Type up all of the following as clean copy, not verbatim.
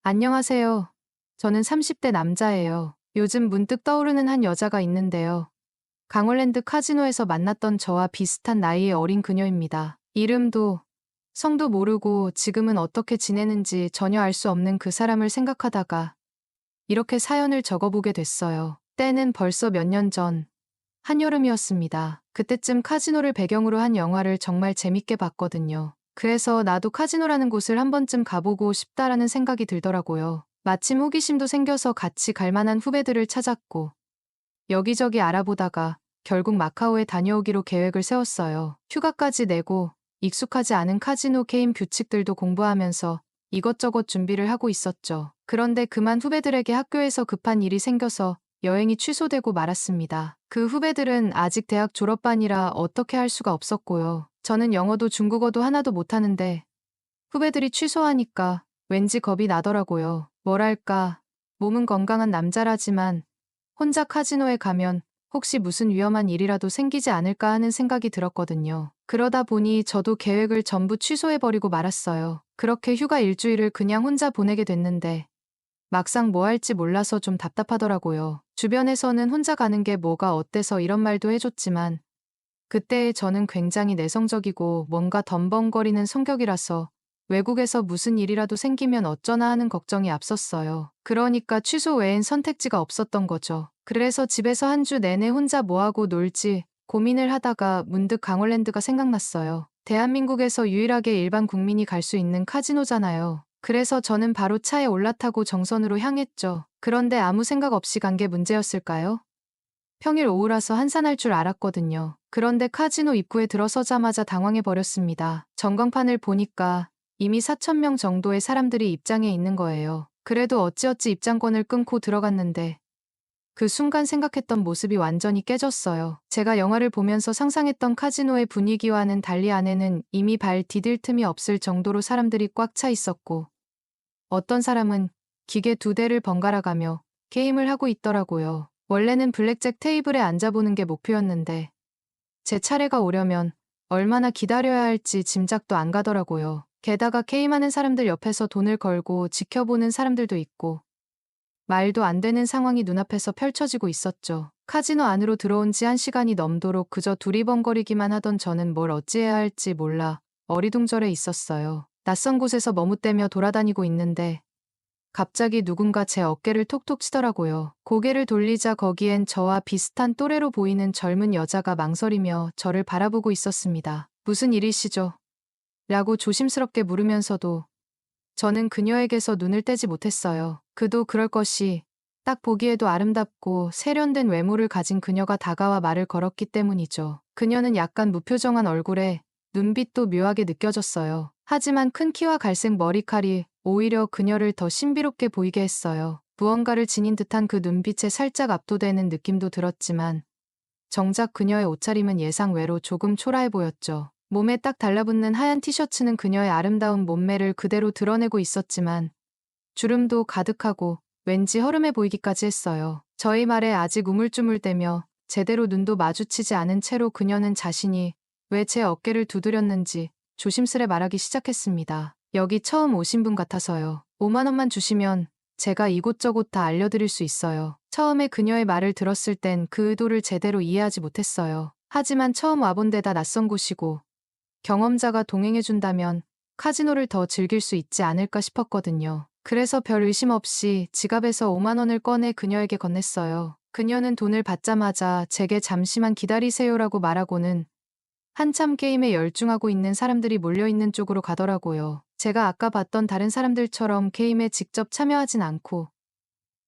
안녕하세요. 저는 30대 남자예요. 요즘 문득 떠오르는 한 여자가 있는데요. 강원랜드 카지노에서 만났던 저와 비슷한 나이의 어린 그녀입니다. 이름도 성도 모르고 지금은 어떻게 지내는지 전혀 알 수 없는 그 사람을 생각하다가 이렇게 사연을 적어보게 됐어요. 때는 벌써 몇 년 전 한여름이었습니다. 그때쯤 카지노를 배경으로 한 영화를 정말 재밌게 봤거든요. 그래서 나도 카지노라는 곳을 한 번쯤 가보고 싶다라는 생각이 들더라고요. 마침 호기심도 생겨서 같이 갈 만한 후배들을 찾았고 여기저기 알아보다가 결국 마카오에 다녀오기로 계획을 세웠어요. 휴가까지 내고 익숙하지 않은 카지노 게임 규칙들도 공부하면서 이것저것 준비를 하고 있었죠. 그런데 그만 후배들에게 학교에서 급한 일이 생겨서 여행이 취소되고 말았습니다. 그 후배들은 아직 대학 졸업반이라 어떻게 할 수가 없었고요. 저는 영어도 중국어도 하나도 못하는데 후배들이 취소하니까 왠지 겁이 나더라고요. 뭐랄까, 몸은 건강한 남자라지만 혼자 카지노에 가면 혹시 무슨 위험한 일이라도 생기지 않을까 하는 생각이 들었거든요. 그러다 보니 저도 계획을 전부 취소해버리고 말았어요. 그렇게 휴가 일주일을 그냥 혼자 보내게 됐는데 막상 뭐 할지 몰라서 좀 답답하더라고요. 주변에서는 혼자 가는 게 뭐가 어때서 이런 말도 해줬지만 그때의 저는 굉장히 내성적이고 뭔가 덤벙거리는 성격이라서 외국에서 무슨 일이라도 생기면 어쩌나 하는 걱정이 앞섰어요. 그러니까 취소 외엔 선택지가 없었던 거죠. 그래서 집에서 한 주 내내 혼자 뭐하고 놀지 고민을 하다가 문득 강원랜드가 생각났어요. 대한민국에서 유일하게 일반 국민이 갈 수 있는 카지노잖아요. 그래서 저는 바로 차에 올라타고 정선으로 향했죠. 그런데 아무 생각 없이 간 게 문제였을까요? 평일 오후라서 한산할 줄 알았거든요. 그런데 카지노 입구에 들어서자마자 당황해버렸습니다. 전광판을 보니까 이미 4,000명 정도의 사람들이 입장해 있는 거예요. 그래도 어찌어찌 입장권을 끊고 들어갔는데 그 순간 생각했던 모습이 완전히 깨졌어요. 제가 영화를 보면서 상상했던 카지노의 분위기와는 달리 안에는 이미 발 디딜 틈이 없을 정도로 사람들이 꽉 차 있었고 어떤 사람은 기계 2대를 번갈아 가며 게임을 하고 있더라고요. 원래는 블랙잭 테이블에 앉아보는 게 목표였는데 제 차례가 오려면 얼마나 기다려야 할지 짐작도 안 가더라고요. 게다가 게임하는 사람들 옆에서 돈을 걸고 지켜보는 사람들도 있고 말도 안 되는 상황이 눈앞에서 펼쳐지고 있었죠. 카지노 안으로 들어온 지 1시간이 넘도록 그저 두리번거리기만 하던 저는 뭘 어찌해야 할지 몰라 어리둥절해 있었어요. 낯선 곳에서 머뭇대며 돌아다니고 있는데 갑자기 누군가 제 어깨를 톡톡 치더라고요. 고개를 돌리자 거기엔 저와 비슷한 또래로 보이는 젊은 여자가 망설이며 저를 바라보고 있었습니다. 무슨 일이시죠? 라고 조심스럽게 물으면서도 저는 그녀에게서 눈을 떼지 못했어요. 그도 그럴 것이 딱 보기에도 아름답고 세련된 외모를 가진 그녀가 다가와 말을 걸었기 때문이죠. 그녀는 약간 무표정한 얼굴에 눈빛도 묘하게 느껴졌어요. 하지만 큰 키와 갈색 머리칼이 오히려 그녀를 더 신비롭게 보이게 했어요. 무언가를 지닌 듯한 그 눈빛에 살짝 압도되는 느낌도 들었지만 정작 그녀의 옷차림은 예상 외로 조금 초라해 보였죠. 몸에 딱 달라붙는 하얀 티셔츠는 그녀의 아름다운 몸매를 그대로 드러내고 있었지만 주름도 가득하고 왠지 허름해 보이기까지 했어요. 저희 말에 아직 우물쭈물대며 제대로 눈도 마주치지 않은 채로 그녀는 자신이 왜 제 어깨를 두드렸는지 조심스레 말하기 시작했습니다. 여기 처음 오신 분 같아서요. 5만 원만 주시면 제가 이곳저곳 다 알려드릴 수 있어요. 처음에 그녀의 말을 들었을 땐 그 의도를 제대로 이해하지 못했어요. 하지만 처음 와본 데다 낯선 곳이고 경험자가 동행해준다면 카지노를 더 즐길 수 있지 않을까 싶었거든요. 그래서 별 의심 없이 지갑에서 5만 원을 꺼내 그녀에게 건넸어요. 그녀는 돈을 받자마자 제게 잠시만 기다리세요라고 말하고는 한참 게임에 열중하고 있는 사람들이 몰려있는 쪽으로 가더라고요. 제가 아까 봤던 다른 사람들처럼 게임에 직접 참여하진 않고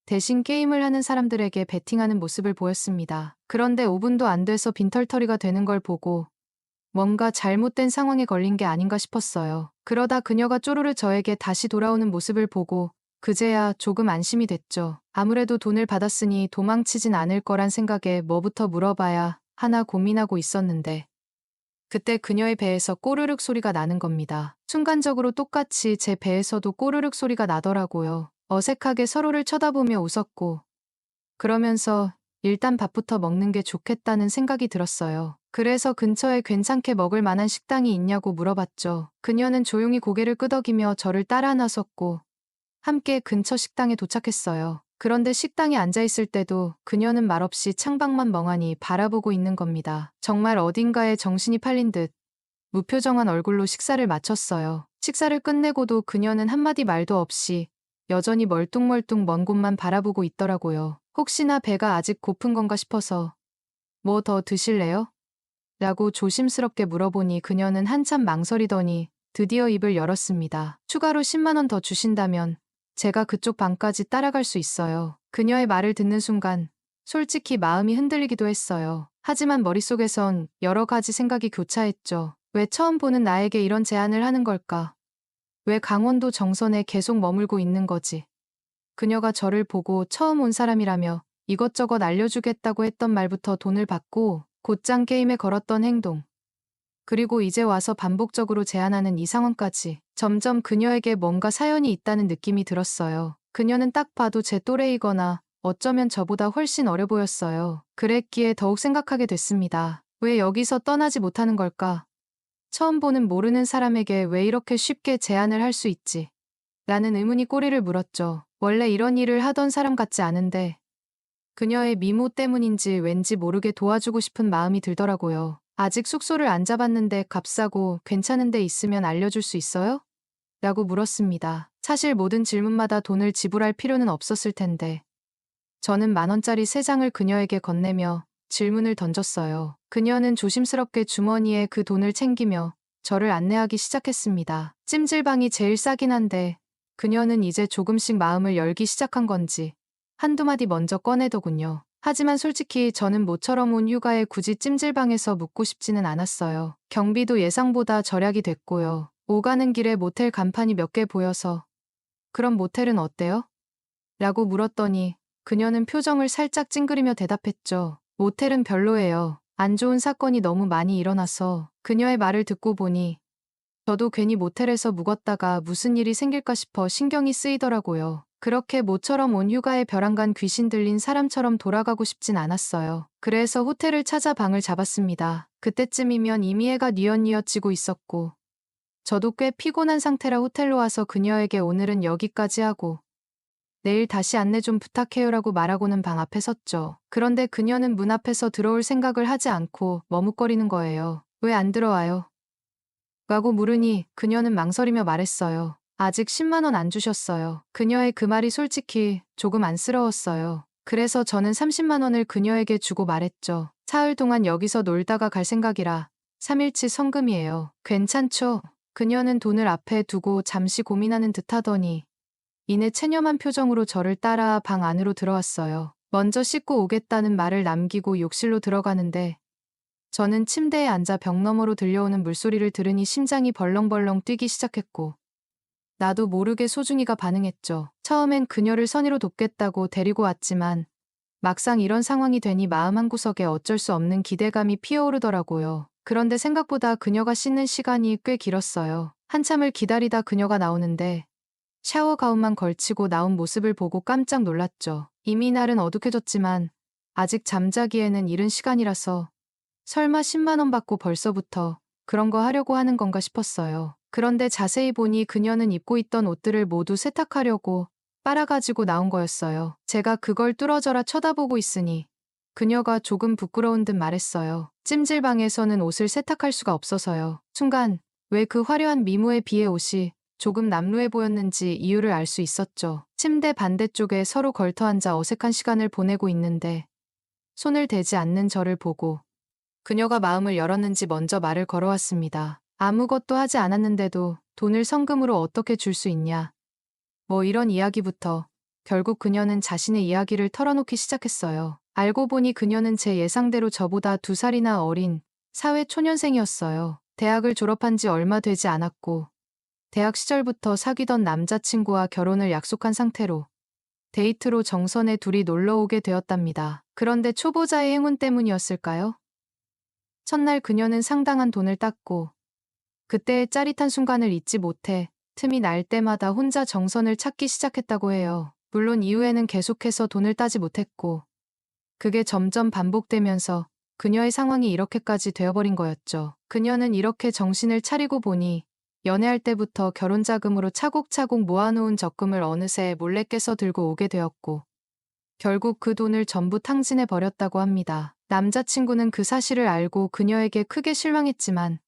대신 게임을 하는 사람들에게 베팅하는 모습을 보였습니다. 그런데 5분도 안 돼서 빈털터리가 되는 걸 보고 뭔가 잘못된 상황에 걸린 게 아닌가 싶었어요. 그러다 그녀가 쪼르르 저에게 다시 돌아오는 모습을 보고 그제야 조금 안심이 됐죠. 아무래도 돈을 받았으니 도망치진 않을 거란 생각에 뭐부터 물어봐야 하나 고민하고 있었는데 그때 그녀의 배에서 꼬르륵 소리가 나는 겁니다. 순간적으로 똑같이 제 배에서도 꼬르륵 소리가 나더라고요. 어색하게 서로를 쳐다보며 웃었고 그러면서 일단 밥부터 먹는 게 좋겠다는 생각이 들었어요. 그래서 근처에 괜찮게 먹을 만한 식당이 있냐고 물어봤죠. 그녀는 조용히 고개를 끄덕이며 저를 따라 나섰고 함께 근처 식당에 도착했어요. 그런데 식당에 앉아있을 때도 그녀는 말없이 창밖만 멍하니 바라보고 있는 겁니다. 정말 어딘가에 정신이 팔린 듯 무표정한 얼굴로 식사를 마쳤어요. 식사를 끝내고도 그녀는 한마디 말도 없이 여전히 멀뚱멀뚱 먼 곳만 바라보고 있더라고요. 혹시나 배가 아직 고픈 건가 싶어서 뭐 더 드실래요? 라고 조심스럽게 물어보니 그녀는 한참 망설이더니 드디어 입을 열었습니다. 추가로 10만 원 더 주신다면 제가 그쪽 방까지 따라갈 수 있어요. 그녀의 말을 듣는 순간 솔직히 마음이 흔들리기도 했어요. 하지만 머릿속에선 여러 가지 생각이 교차했죠. 왜 처음 보는 나에게 이런 제안을 하는 걸까? 왜 강원도 정선에 계속 머물고 있는 거지? 그녀가 저를 보고 처음 온 사람이라며 이것저것 알려주겠다고 했던 말부터 돈을 받고 곧장 게임에 걸었던 행동. 그리고 이제 와서 반복적으로 제안하는 이 상황까지 점점 그녀에게 뭔가 사연이 있다는 느낌이 들었어요. 그녀는 딱 봐도 제 또래이거나 어쩌면 저보다 훨씬 어려 보였어요. 그랬기에 더욱 생각하게 됐습니다. 왜 여기서 떠나지 못하는 걸까? 처음 보는 모르는 사람에게 왜 이렇게 쉽게 제안을 할 수 있지? 라는 의문이 꼬리를 물었죠. 원래 이런 일을 하던 사람 같지 않은데 그녀의 미모 때문인지 왠지 모르게 도와주고 싶은 마음이 들더라고요. 아직 숙소를 안 잡았는데 값싸고 괜찮은 데 있으면 알려줄 수 있어요? 라고 물었습니다. 사실 모든 질문마다 돈을 지불할 필요는 없었을 텐데 저는 10,000원짜리 3장을 그녀에게 건네며 질문을 던졌어요. 그녀는 조심스럽게 주머니에 그 돈을 챙기며 저를 안내하기 시작했습니다. 찜질방이 제일 싸긴 한데 그녀는 이제 조금씩 마음을 열기 시작한 건지 한두 마디 먼저 꺼내더군요. 하지만 솔직히 저는 모처럼 온 휴가에 굳이 찜질방에서 묵고 싶지는 않았어요. 경비도 예상보다 절약이 됐고요. 오가는 길에 모텔 간판이 몇 개 보여서 그럼 모텔은 어때요? 라고 물었더니 그녀는 표정을 살짝 찡그리며 대답했죠. 모텔은 별로예요. 안 좋은 사건이 너무 많이 일어나서. 그녀의 말을 듣고 보니 저도 괜히 모텔에서 묵었다가 무슨 일이 생길까 싶어 신경이 쓰이더라고요. 그렇게 모처럼 온 휴가에 벼랑간 귀신 들린 사람처럼 돌아가고 싶진 않았어요. 그래서 호텔을 찾아 방을 잡았습니다. 그때쯤이면 이미 해가 뉘엿뉘엿지고 있었고 저도 꽤 피곤한 상태라 호텔로 와서 그녀에게 오늘은 여기까지 하고 내일 다시 안내 좀 부탁해요라고 말하고는 방 앞에 섰죠. 그런데 그녀는 문 앞에서 들어올 생각을 하지 않고 머뭇거리는 거예요. 왜 안 들어와요? 라고 물으니 그녀는 망설이며 말했어요. 아직 10만 원 안 주셨어요. 그녀의 그 말이 솔직히 조금 안쓰러웠어요. 그래서 저는 30만 원을 그녀에게 주고 말했죠. 사흘 동안 여기서 놀다가 갈 생각이라 3일치 성금이에요. 괜찮죠? 그녀는 돈을 앞에 두고 잠시 고민하는 듯 하더니 이내 체념한 표정으로 저를 따라 방 안으로 들어왔어요. 먼저 씻고 오겠다는 말을 남기고 욕실로 들어가는데 저는 침대에 앉아 벽 너머로 들려오는 물소리를 들으니 심장이 벌렁벌렁 뛰기 시작했고 나도 모르게 소중이가 반응했죠. 처음엔 그녀를 선의로 돕겠다고 데리고 왔지만 막상 이런 상황이 되니 마음 한구석에 어쩔 수 없는 기대감이 피어오르더라고요. 그런데 생각보다 그녀가 씻는 시간이 꽤 길었어요. 한참을 기다리다 그녀가 나오는데 샤워 가운만 걸치고 나온 모습을 보고 깜짝 놀랐죠. 이미 날은 어둑해졌지만 아직 잠자기에는 이른 시간이라서 설마 10만 원 받고 벌써부터 그런 거 하려고 하는 건가 싶었어요. 그런데 자세히 보니 그녀는 입고 있던 옷들을 모두 세탁하려고 빨아가지고 나온 거였어요. 제가 그걸 뚫어져라 쳐다보고 있으니 그녀가 조금 부끄러운 듯 말했어요. 찜질방에서는 옷을 세탁할 수가 없어서요. 순간 왜 그 화려한 미모에 비해 옷이 조금 남루해 보였는지 이유를 알 수 있었죠. 침대 반대쪽에 서로 걸터앉아 어색한 시간을 보내고 있는데 손을 대지 않는 저를 보고 그녀가 마음을 열었는지 먼저 말을 걸어왔습니다. 아무것도 하지 않았는데도 돈을 성금으로 어떻게 줄 수 있냐. 뭐 이런 이야기부터 결국 그녀는 자신의 이야기를 털어놓기 시작했어요. 알고 보니 그녀는 제 예상대로 저보다 2살이나 어린 사회 초년생이었어요. 대학을 졸업한 지 얼마 되지 않았고 대학 시절부터 사귀던 남자친구와 결혼을 약속한 상태로 데이트로 정선에 둘이 놀러 오게 되었답니다. 그런데 초보자의 행운 때문이었을까요? 첫날 그녀는 상당한 돈을 땄고 그때의 짜릿한 순간을 잊지 못해 틈이 날 때마다 혼자 정선을 찾기 시작했다고 해요. 물론 이후에는 계속해서 돈을 따지 못했고 그게 점점 반복되면서 그녀의 상황이 이렇게까지 되어버린 거였죠. 그녀는 이렇게 정신을 차리고 보니 연애할 때부터 결혼 자금으로 차곡차곡 모아놓은 적금을 어느새 몰래 깨서 들고 오게 되었고, 결국 그 돈을 전부 탕진해 버렸다고 합니다. 남자친구는 그 사실을 알고 그녀에게 크게 실망했지만,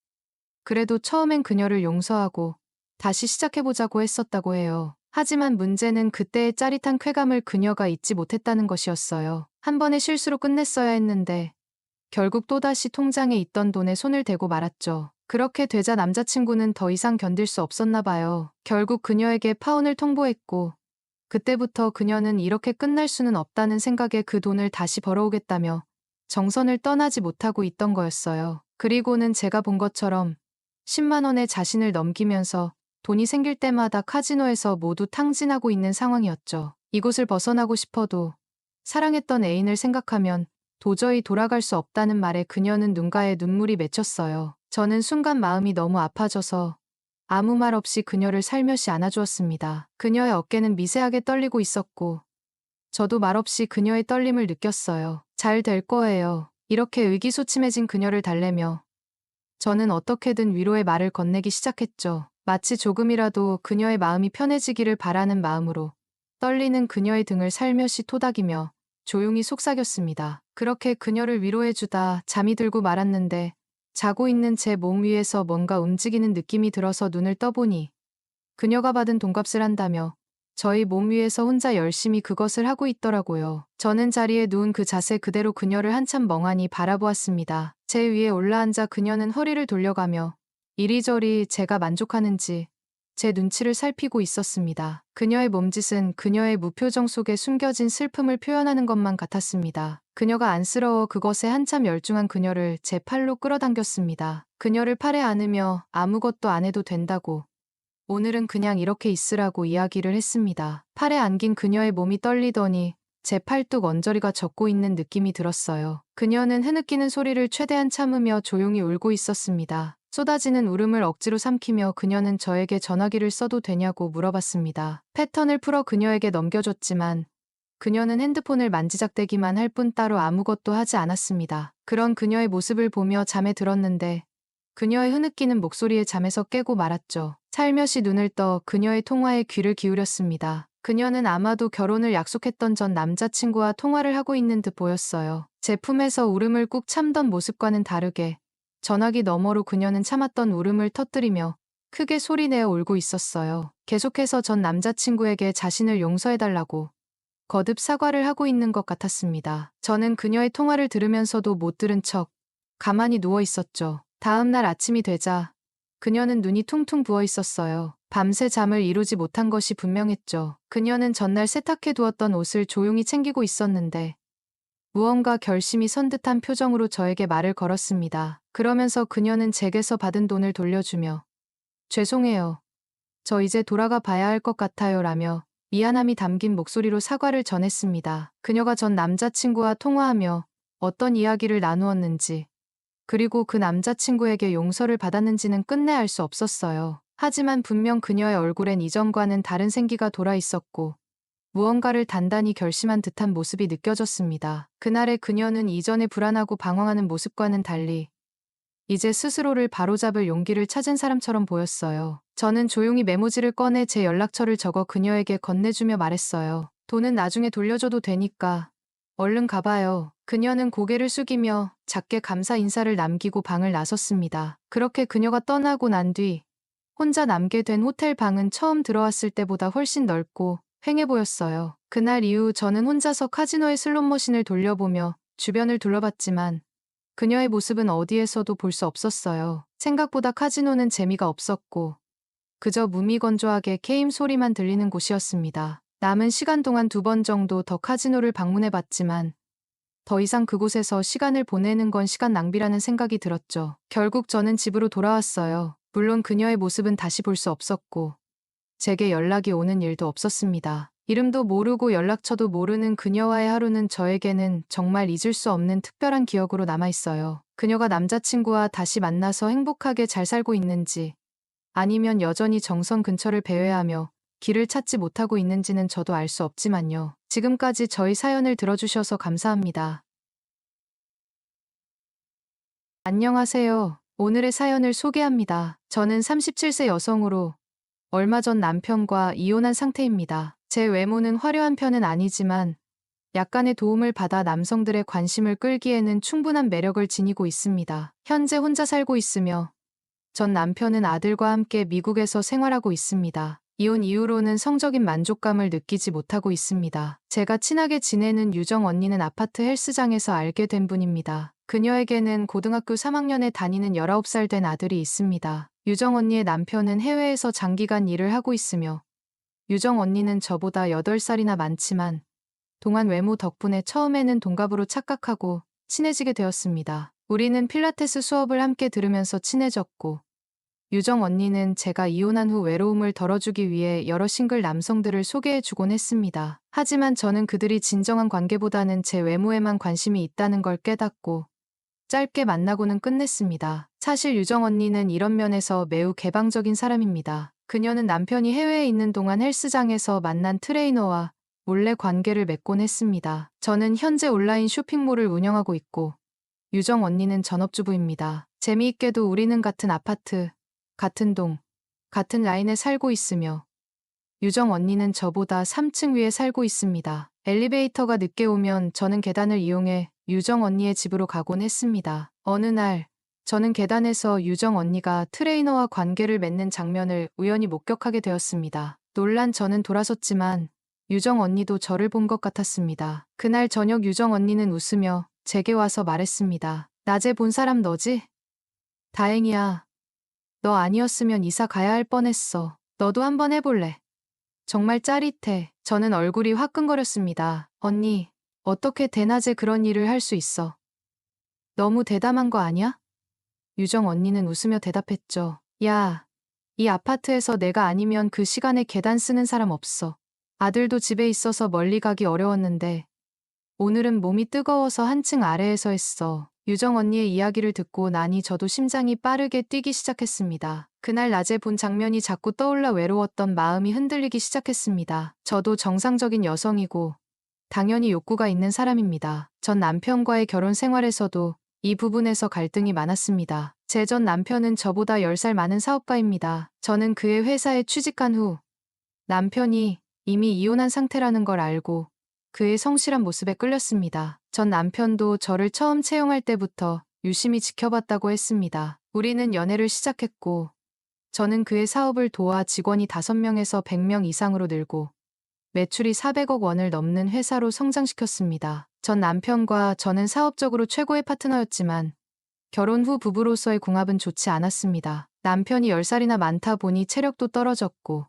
그래도 처음엔 그녀를 용서하고 다시 시작해보자고 했었다고 해요. 하지만 문제는 그때의 짜릿한 쾌감을 그녀가 잊지 못했다는 것이었어요. 한 번의 실수로 끝냈어야 했는데 결국 또다시 통장에 있던 돈에 손을 대고 말았죠. 그렇게 되자 남자친구는 더 이상 견딜 수 없었나 봐요. 결국 그녀에게 파혼을 통보했고, 그때부터 그녀는 이렇게 끝날 수는 없다는 생각에 그 돈을 다시 벌어오겠다며 정선을 떠나지 못하고 있던 거였어요. 그리고는 제가 본 것처럼 10만 원에 자신을 넘기면서 돈이 생길 때마다 카지노에서 모두 탕진하고 있는 상황이었죠. 이곳을 벗어나고 싶어도 사랑했던 애인을 생각하면 도저히 돌아갈 수 없다는 말에 그녀는 눈가에 눈물이 맺혔어요. 저는 순간 마음이 너무 아파져서 아무 말 없이 그녀를 살며시 안아주었습니다. 그녀의 어깨는 미세하게 떨리고 있었고, 저도 말없이 그녀의 떨림을 느꼈어요. 잘 될 거예요. 이렇게 의기소침해진 그녀를 달래며 저는 어떻게든 위로의 말을 건네기 시작했죠. 마치 조금이라도 그녀의 마음이 편해지기를 바라는 마음으로 떨리는 그녀의 등을 살며시 토닥이며 조용히 속삭였습니다. 그렇게 그녀를 위로해주다 잠이 들고 말았는데, 자고 있는 제 몸 위에서 뭔가 움직이는 느낌이 들어서 눈을 떠보니 그녀가 받은 돈값을 한다며 저희 몸 위에서 혼자 열심히 그것을 하고 있더라고요. 저는 자리에 누운 그 자세 그대로 그녀를 한참 멍하니 바라보았습니다. 제 위에 올라앉아 그녀는 허리를 돌려가며 이리저리 제가 만족하는지 제 눈치를 살피고 있었습니다. 그녀의 몸짓은 그녀의 무표정 속에 숨겨진 슬픔을 표현하는 것만 같았습니다. 그녀가 안쓰러워 그것에 한참 열중한 그녀를 제 팔로 끌어당겼습니다. 그녀를 팔에 안으며 아무것도 안 해도 된다고, 오늘은 그냥 이렇게 있으라고 이야기를 했습니다. 팔에 안긴 그녀의 몸이 떨리더니 제 팔뚝 언저리가 젖고 있는 느낌이 들었어요. 그녀는 흐느끼는 소리를 최대한 참으며 조용히 울고 있었습니다. 쏟아지는 울음을 억지로 삼키며 그녀는 저에게 전화기를 써도 되냐고 물어봤습니다. 패턴을 풀어 그녀에게 넘겨줬지만 그녀는 핸드폰을 만지작대기만 할 뿐 따로 아무것도 하지 않았습니다. 그런 그녀의 모습을 보며 잠에 들었는데 그녀의 흐느끼는 목소리에 잠에서 깨고 말았죠. 살며시 눈을 떠 그녀의 통화에 귀를 기울였습니다. 그녀는 아마도 결혼을 약속했던 전 남자친구와 통화를 하고 있는 듯 보였어요. 제 품에서 울음을 꾹 참던 모습과는 다르게 전화기 너머로 그녀는 참았던 울음을 터뜨리며 크게 소리내어 울고 있었어요. 계속해서 전 남자친구에게 자신을 용서해달라고 거듭 사과를 하고 있는 것 같았습니다. 저는 그녀의 통화를 들으면서도 못 들은 척 가만히 누워 있었죠. 다음 날 아침이 되자 그녀는 눈이 퉁퉁 부어 있었어요. 밤새 잠을 이루지 못한 것이 분명했죠. 그녀는 전날 세탁해 두었던 옷을 조용히 챙기고 있었는데 무언가 결심이 선 듯한 표정으로 저에게 말을 걸었습니다. 그러면서 그녀는 제게서 받은 돈을 돌려주며 죄송해요. 저 이제 돌아가 봐야 할 것 같아요 라며 미안함이 담긴 목소리로 사과를 전했습니다. 그녀가 전 남자친구와 통화하며 어떤 이야기를 나누었는지, 그리고 그 남자친구에게 용서를 받았는지는 끝내 알 수 없었어요. 하지만 분명 그녀의 얼굴엔 이전과는 다른 생기가 돌아 있었고 무언가를 단단히 결심한 듯한 모습이 느껴졌습니다. 그날의 그녀는 이전에 불안하고 방황하는 모습과는 달리 이제 스스로를 바로잡을 용기를 찾은 사람처럼 보였어요. 저는 조용히 메모지를 꺼내 제 연락처를 적어 그녀에게 건네주며 말했어요. 돈은 나중에 돌려줘도 되니까 얼른 가봐요. 그녀는 고개를 숙이며 작게 감사 인사를 남기고 방을 나섰습니다. 그렇게 그녀가 떠나고 난 뒤 혼자 남게 된 호텔 방은 처음 들어왔을 때보다 훨씬 넓고 휑해 보였어요. 그날 이후 저는 혼자서 카지노의 슬롯머신을 돌려보며 주변을 둘러봤지만 그녀의 모습은 어디에서도 볼 수 없었어요. 생각보다 카지노는 재미가 없었고 그저 무미건조하게 게임 소리만 들리는 곳이었습니다. 남은 시간 동안 2번 정도 더 카지노를 방문해봤지만 더 이상 그곳에서 시간을 보내는 건 시간 낭비라는 생각이 들었죠. 결국 저는 집으로 돌아왔어요. 물론 그녀의 모습은 다시 볼 수 없었고 제게 연락이 오는 일도 없었습니다. 이름도 모르고 연락처도 모르는 그녀와의 하루는 저에게는 정말 잊을 수 없는 특별한 기억으로 남아있어요. 그녀가 남자친구와 다시 만나서 행복하게 잘 살고 있는지, 아니면 여전히 정선 근처를 배회하며 길을 찾지 못하고 있는지는 저도 알 수 없지만요. 지금까지 저희 사연을 들어주셔서 감사합니다. 안녕하세요. 오늘의 사연을 소개합니다. 저는 37세 여성으로 얼마 전 남편과 이혼한 상태입니다. 제 외모는 화려한 편은 아니지만 약간의 도움을 받아 남성들의 관심을 끌기에는 충분한 매력을 지니고 있습니다. 현재 혼자 살고 있으며 전 남편은 아들과 함께 미국에서 생활하고 있습니다. 이혼 이후로는 성적인 만족감을 느끼지 못하고 있습니다. 제가 친하게 지내는 유정 언니는 아파트 헬스장에서 알게 된 분입니다. 그녀에게는 고등학교 3학년에 다니는 19살 된 아들이 있습니다. 유정 언니의 남편은 해외에서 장기간 일을 하고 있으며 유정 언니는 저보다 8살이나 많지만 동안 외모 덕분에 처음에는 동갑으로 착각하고 친해지게 되었습니다. 우리는 필라테스 수업을 함께 들으면서 친해졌고 유정 언니는 제가 이혼한 후 외로움을 덜어주기 위해 여러 싱글 남성들을 소개해주곤 했습니다. 하지만 저는 그들이 진정한 관계보다는 제 외모에만 관심이 있다는 걸 깨닫고 짧게 만나고는 끝냈습니다. 사실 유정 언니는 이런 면에서 매우 개방적인 사람입니다. 그녀는 남편이 해외에 있는 동안 헬스장에서 만난 트레이너와 몰래 관계를 맺곤 했습니다. 저는 현재 온라인 쇼핑몰을 운영하고 있고 유정 언니는 전업주부입니다. 재미있게도 우리는 같은 아파트, 같은 동, 같은 라인에 살고 있으며 유정 언니는 저보다 3층 위에 살고 있습니다. 엘리베이터가 늦게 오면 저는 계단을 이용해 유정 언니의 집으로 가곤 했습니다. 어느 날 저는 계단에서 유정 언니가 트레이너와 관계를 맺는 장면을 우연히 목격하게 되었습니다. 놀란 저는 돌아섰지만 유정 언니도 저를 본 것 같았습니다. 그날 저녁 유정 언니는 웃으며 제게 와서 말했습니다. 낮에 본 사람 너지? 다행이야. 너 아니었으면 이사 가야 할 뻔했어. 너도 한번 해볼래? 정말 짜릿해. 저는 얼굴이 화끈거렸습니다. 언니, 어떻게 대낮에 그런 일을 할 수 있어? 너무 대담한 거 아니야? 유정 언니는 웃으며 대답했죠. 야, 이 아파트에서 내가 아니면 그 시간에 계단 쓰는 사람 없어. 아들도 집에 있어서 멀리 가기 어려웠는데 오늘은 몸이 뜨거워서 한층 아래에서 했어. 유정 언니의 이야기를 듣고 나니 저도 심장이 빠르게 뛰기 시작했습니다. 그날 낮에 본 장면이 자꾸 떠올라 외로웠던 마음이 흔들리기 시작했습니다. 저도 정상적인 여성이고 당연히 욕구가 있는 사람입니다. 전 남편과의 결혼 생활에서도 이 부분에서 갈등이 많았습니다. 제 전 남편은 저보다 10살 많은 사업가입니다. 저는 그의 회사에 취직한 후 남편이 이미 이혼한 상태라는 걸 알고 그의 성실한 모습에 끌렸습니다. 전 남편도 저를 처음 채용할 때부터 유심히 지켜봤다고 했습니다. 우리는 연애를 시작했고 저는 그의 사업을 도와 직원이 5명에서 100명 이상으로 늘고 매출이 400억 원을 넘는 회사로 성장시켰습니다. 전 남편과 저는 사업적으로 최고의 파트너였지만 결혼 후 부부로서의 궁합은 좋지 않았습니다. 남편이 10살이나 많다 보니 체력도 떨어졌고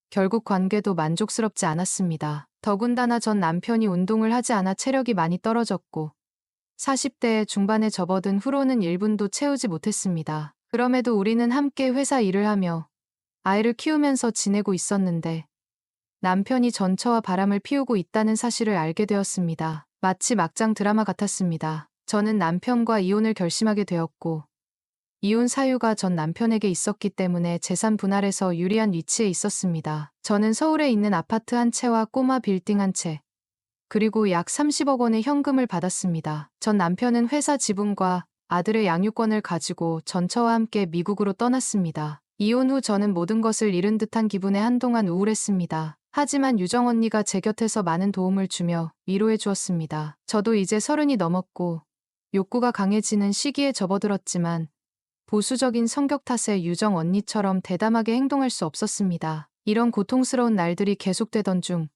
결국 관계도 만족스럽지 않았습니다. 더군다나 전 남편이 운동을 하지 않아 체력이 많이 떨어졌고 40대 중반에 접어든 후로는 1분도 채우지 못했습니다. 그럼에도 우리는 함께 회사 일을 하며 아이를 키우면서 지내고 있었는데 남편이 전처와 바람을 피우고 있다는 사실을 알게 되었습니다. 마치 막장 드라마 같았습니다. 저는 남편과 이혼을 결심하게 되었고 이혼 사유가 전 남편에게 있었기 때문에 재산 분할에서 유리한 위치에 있었습니다. 저는 서울에 있는 아파트 한 채와 꼬마 빌딩 한 채, 그리고 약 30억 원의 현금을 받았습니다. 전 남편은 회사 지분과 아들의 양육권을 가지고 전처와 함께 미국으로 떠났습니다. 이혼 후 저는 모든 것을 잃은 듯한 기분에 한동안 우울했습니다. 하지만 유정 언니가 제 곁에서 많은 도움을 주며 위로해 주었습니다. 저도 이제 30이 넘었고 욕구가 강해지는 시기에 접어들었지만 보수적인 성격 탓에 유정 언니처럼 대담하게 행동할 수 없었습니다. 이런 고통스러운 날들이 계속되던 중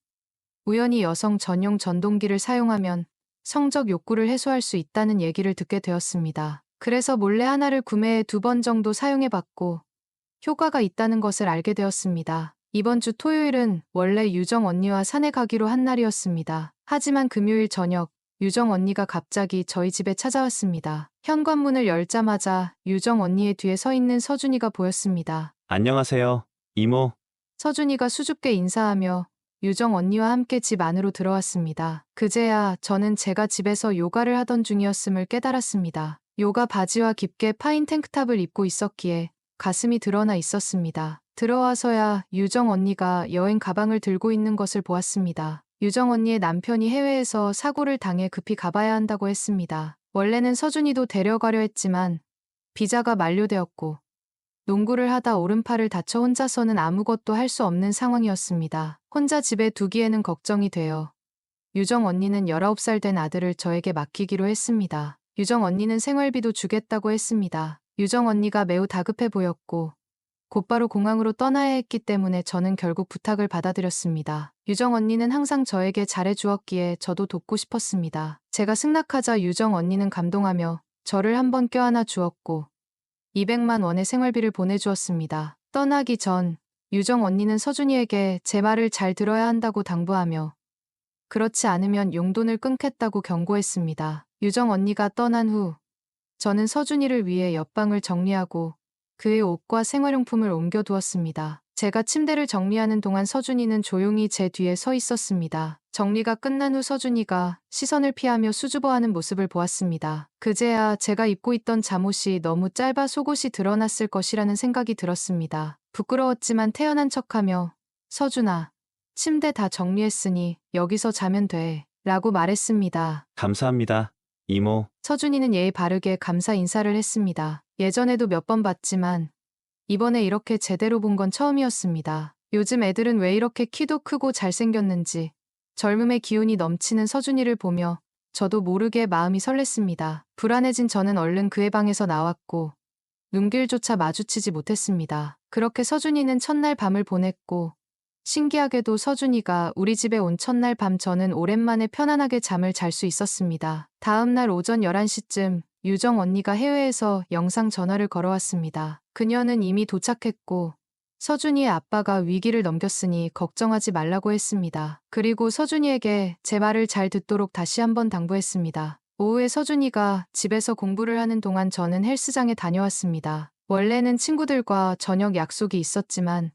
우연히 여성 전용 전동기를 사용하면 성적 욕구를 해소할 수 있다는 얘기를 듣게 되었습니다. 그래서 몰래 하나를 구매해 2번 정도 사용해봤고 효과가 있다는 것을 알게 되었습니다. 이번 주 토요일은 원래 유정 언니와 산에 가기로 한 날이었습니다. 하지만 금요일 저녁 유정 언니가 갑자기 저희 집에 찾아왔습니다. 현관문을 열자마자 유정 언니의 뒤에 서 있는 서준이가 보였습니다. 안녕하세요, 이모. 서준이가 수줍게 인사하며 유정 언니와 함께 집 안으로 들어왔습니다. 그제야 저는 제가 집에서 요가를 하던 중이었음을 깨달았습니다. 요가 바지와 깊게 파인 탱크탑을 입고 있었기에 가슴이 드러나 있었습니다. 들어와서야 유정 언니가 여행 가방을 들고 있는 것을 보았습니다. 유정 언니의 남편이 해외에서 사고를 당해 급히 가봐야 한다고 했습니다. 원래는 서준이도 데려가려 했지만 비자가 만료되었고 농구를 하다 오른팔을 다쳐 혼자서는 아무것도 할 수 없는 상황이었습니다. 혼자 집에 두기에는 걱정이 돼요. 유정 언니는 19살 된 아들을 저에게 맡기기로 했습니다. 유정 언니는 생활비도 주겠다고 했습니다. 유정 언니가 매우 다급해 보였고 곧바로 공항으로 떠나야 했기 때문에 저는 결국 부탁을 받아들였습니다. 유정 언니는 항상 저에게 잘해주었기에 저도 돕고 싶었습니다. 제가 승낙하자 유정 언니는 감동하며 저를 한번 껴안아 주었고 200만 원의 생활비를 보내주었습니다. 떠나기 전 유정 언니는 서준이에게 제 말을 잘 들어야 한다고 당부하며 그렇지 않으면 용돈을 끊겠다고 경고했습니다. 유정 언니가 떠난 후 저는 서준이를 위해 옆방을 정리하고 그의 옷과 생활용품을 옮겨두었습니다. 제가 침대를 정리하는 동안 서준이는 조용히 제 뒤에 서 있었습니다. 정리가 끝난 후 서준이가 시선을 피하며 수줍어하는 모습을 보았습니다. 그제야 제가 입고 있던 잠옷이 너무 짧아 속옷이 드러났을 것이라는 생각이 들었습니다. 부끄러웠지만 태연한 척하며 서준아, 침대 다 정리했으니 여기서 자면 돼 라고 말했습니다. 감사합니다. 이모, 서준이는 예의 바르게 감사 인사를 했습니다. 예전에도 몇 번 봤지만 이번에 이렇게 제대로 본 건 처음이었습니다. 요즘 애들은 왜 이렇게 키도 크고 잘생겼는지 젊음의 기운이 넘치는 서준이를 보며 저도 모르게 마음이 설렜습니다. 불안해진 저는 얼른 그의 방에서 나왔고 눈길조차 마주치지 못했습니다. 그렇게 서준이는 첫날 밤을 보냈고 신기하게도 서준이가 우리 집에 온 첫날 밤 저는 오랜만에 편안하게 잠을 잘 수 있었습니다. 다음 날 오전 11시쯤 유정 언니가 해외에서 영상 전화를 걸어왔습니다. 그녀는 이미 도착했고 서준이의 아빠가 위기를 넘겼으니 걱정하지 말라고 했습니다. 그리고 서준이에게 제 말을 잘 듣도록 다시 한번 당부했습니다. 오후에 서준이가 집에서 공부를 하는 동안 저는 헬스장에 다녀왔습니다. 원래는 친구들과 저녁 약속이 있었지만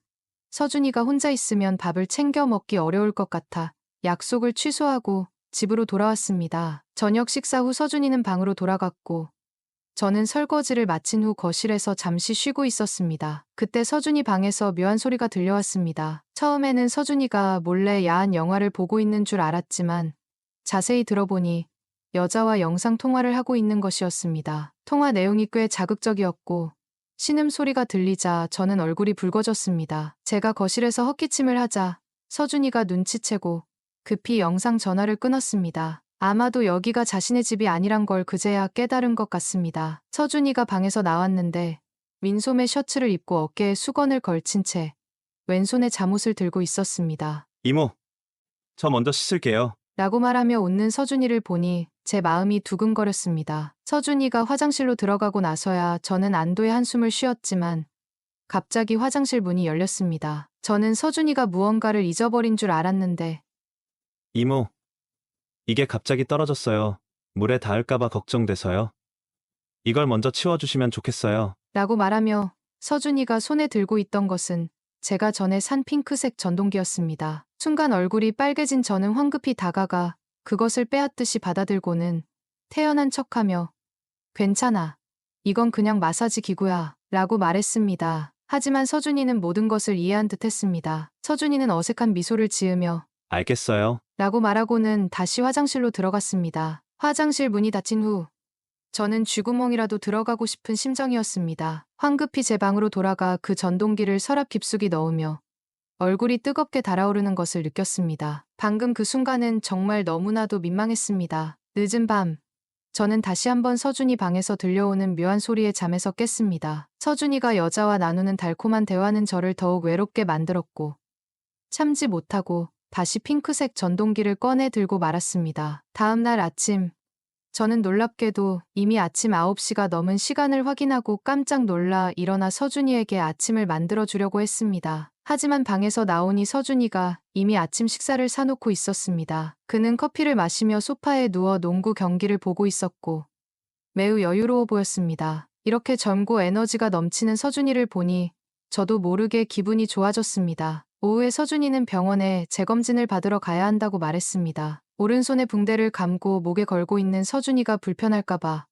서준이가 혼자 있으면 밥을 챙겨 먹기 어려울 것 같아 약속을 취소하고 집으로 돌아왔습니다. 저녁 식사 후 서준이는 방으로 돌아갔고 저는 설거지를 마친 후 거실에서 잠시 쉬고 있었습니다. 그때 서준이 방에서 묘한 소리가 들려왔습니다. 처음에는 서준이가 몰래 야한 영화를 보고 있는 줄 알았지만 자세히 들어보니 여자와 영상 통화를 하고 있는 것이었습니다. 통화 내용이 꽤 자극적이었고 신음소리가 들리자 저는 얼굴이 붉어졌습니다. 제가 거실에서 헛기침을 하자 서준이가 눈치채고 급히 영상 전화를 끊었습니다. 아마도 여기가 자신의 집이 아니란 걸 그제야 깨달은 것 같습니다. 서준이가 방에서 나왔는데 민소매 셔츠를 입고 어깨에 수건을 걸친 채 왼손에 잠옷을 들고 있었습니다. 이모, 저 먼저 씻을게요. 라고 말하며 웃는 서준이를 보니 제 마음이 두근거렸습니다. 서준이가 화장실로 들어가고 나서야 저는 안도의 한숨을 쉬었지만 갑자기 화장실 문이 열렸습니다. 저는 서준이가 무언가를 잊어버린 줄 알았는데 이모, 이게 갑자기 떨어졌어요. 물에 닿을까봐 걱정돼서요. 이걸 먼저 치워주시면 좋겠어요. 라고 말하며 서준이가 손에 들고 있던 것은 제가 전에 산 핑크색 전동기였습니다. 순간 얼굴이 빨개진 저는 황급히 다가가 그것을 빼앗듯이 받아들고는 태연한 척하며 괜찮아. 이건 그냥 마사지 기구야. 라고 말했습니다. 하지만 서준이는 모든 것을 이해한 듯 했습니다. 서준이는 어색한 미소를 지으며 알겠어요. 라고 말하고는 다시 화장실로 들어갔습니다. 화장실 문이 닫힌 후 저는 쥐구멍이라도 들어가고 싶은 심정이었습니다. 황급히 제 방으로 돌아가 그 전동기를 서랍 깊숙이 넣으며 얼굴이 뜨겁게 달아오르는 것을 느꼈습니다. 방금 그 순간은 정말 너무나도 민망했습니다. 늦은 밤, 저는 다시 한번 서준이 방에서 들려오는 묘한 소리에 잠에서 깼습니다. 서준이가 여자와 나누는 달콤한 대화는 저를 더욱 외롭게 만들었고 참지 못하고 다시 핑크색 전동기를 꺼내 들고 말았습니다. 다음 날 아침, 저는 놀랍게도 이미 아침 9시가 넘은 시간을 확인하고 깜짝 놀라 일어나 서준이에게 아침을 만들어 주려고 했습니다. 하지만 방에서 나오니 서준이가 이미 아침 식사를 사놓고 있었습니다. 그는 커피를 마시며 소파에 누워 농구 경기를 보고 있었고 매우 여유로워 보였습니다. 이렇게 젊고 에너지가 넘치는 서준이를 보니 저도 모르게 기분이 좋아졌습니다. 오후에 서준이는 병원에 재검진을 받으러 가야 한다고 말했습니다. 오른손에 붕대를 감고 목에 걸고 있는 서준이가 불편할까봐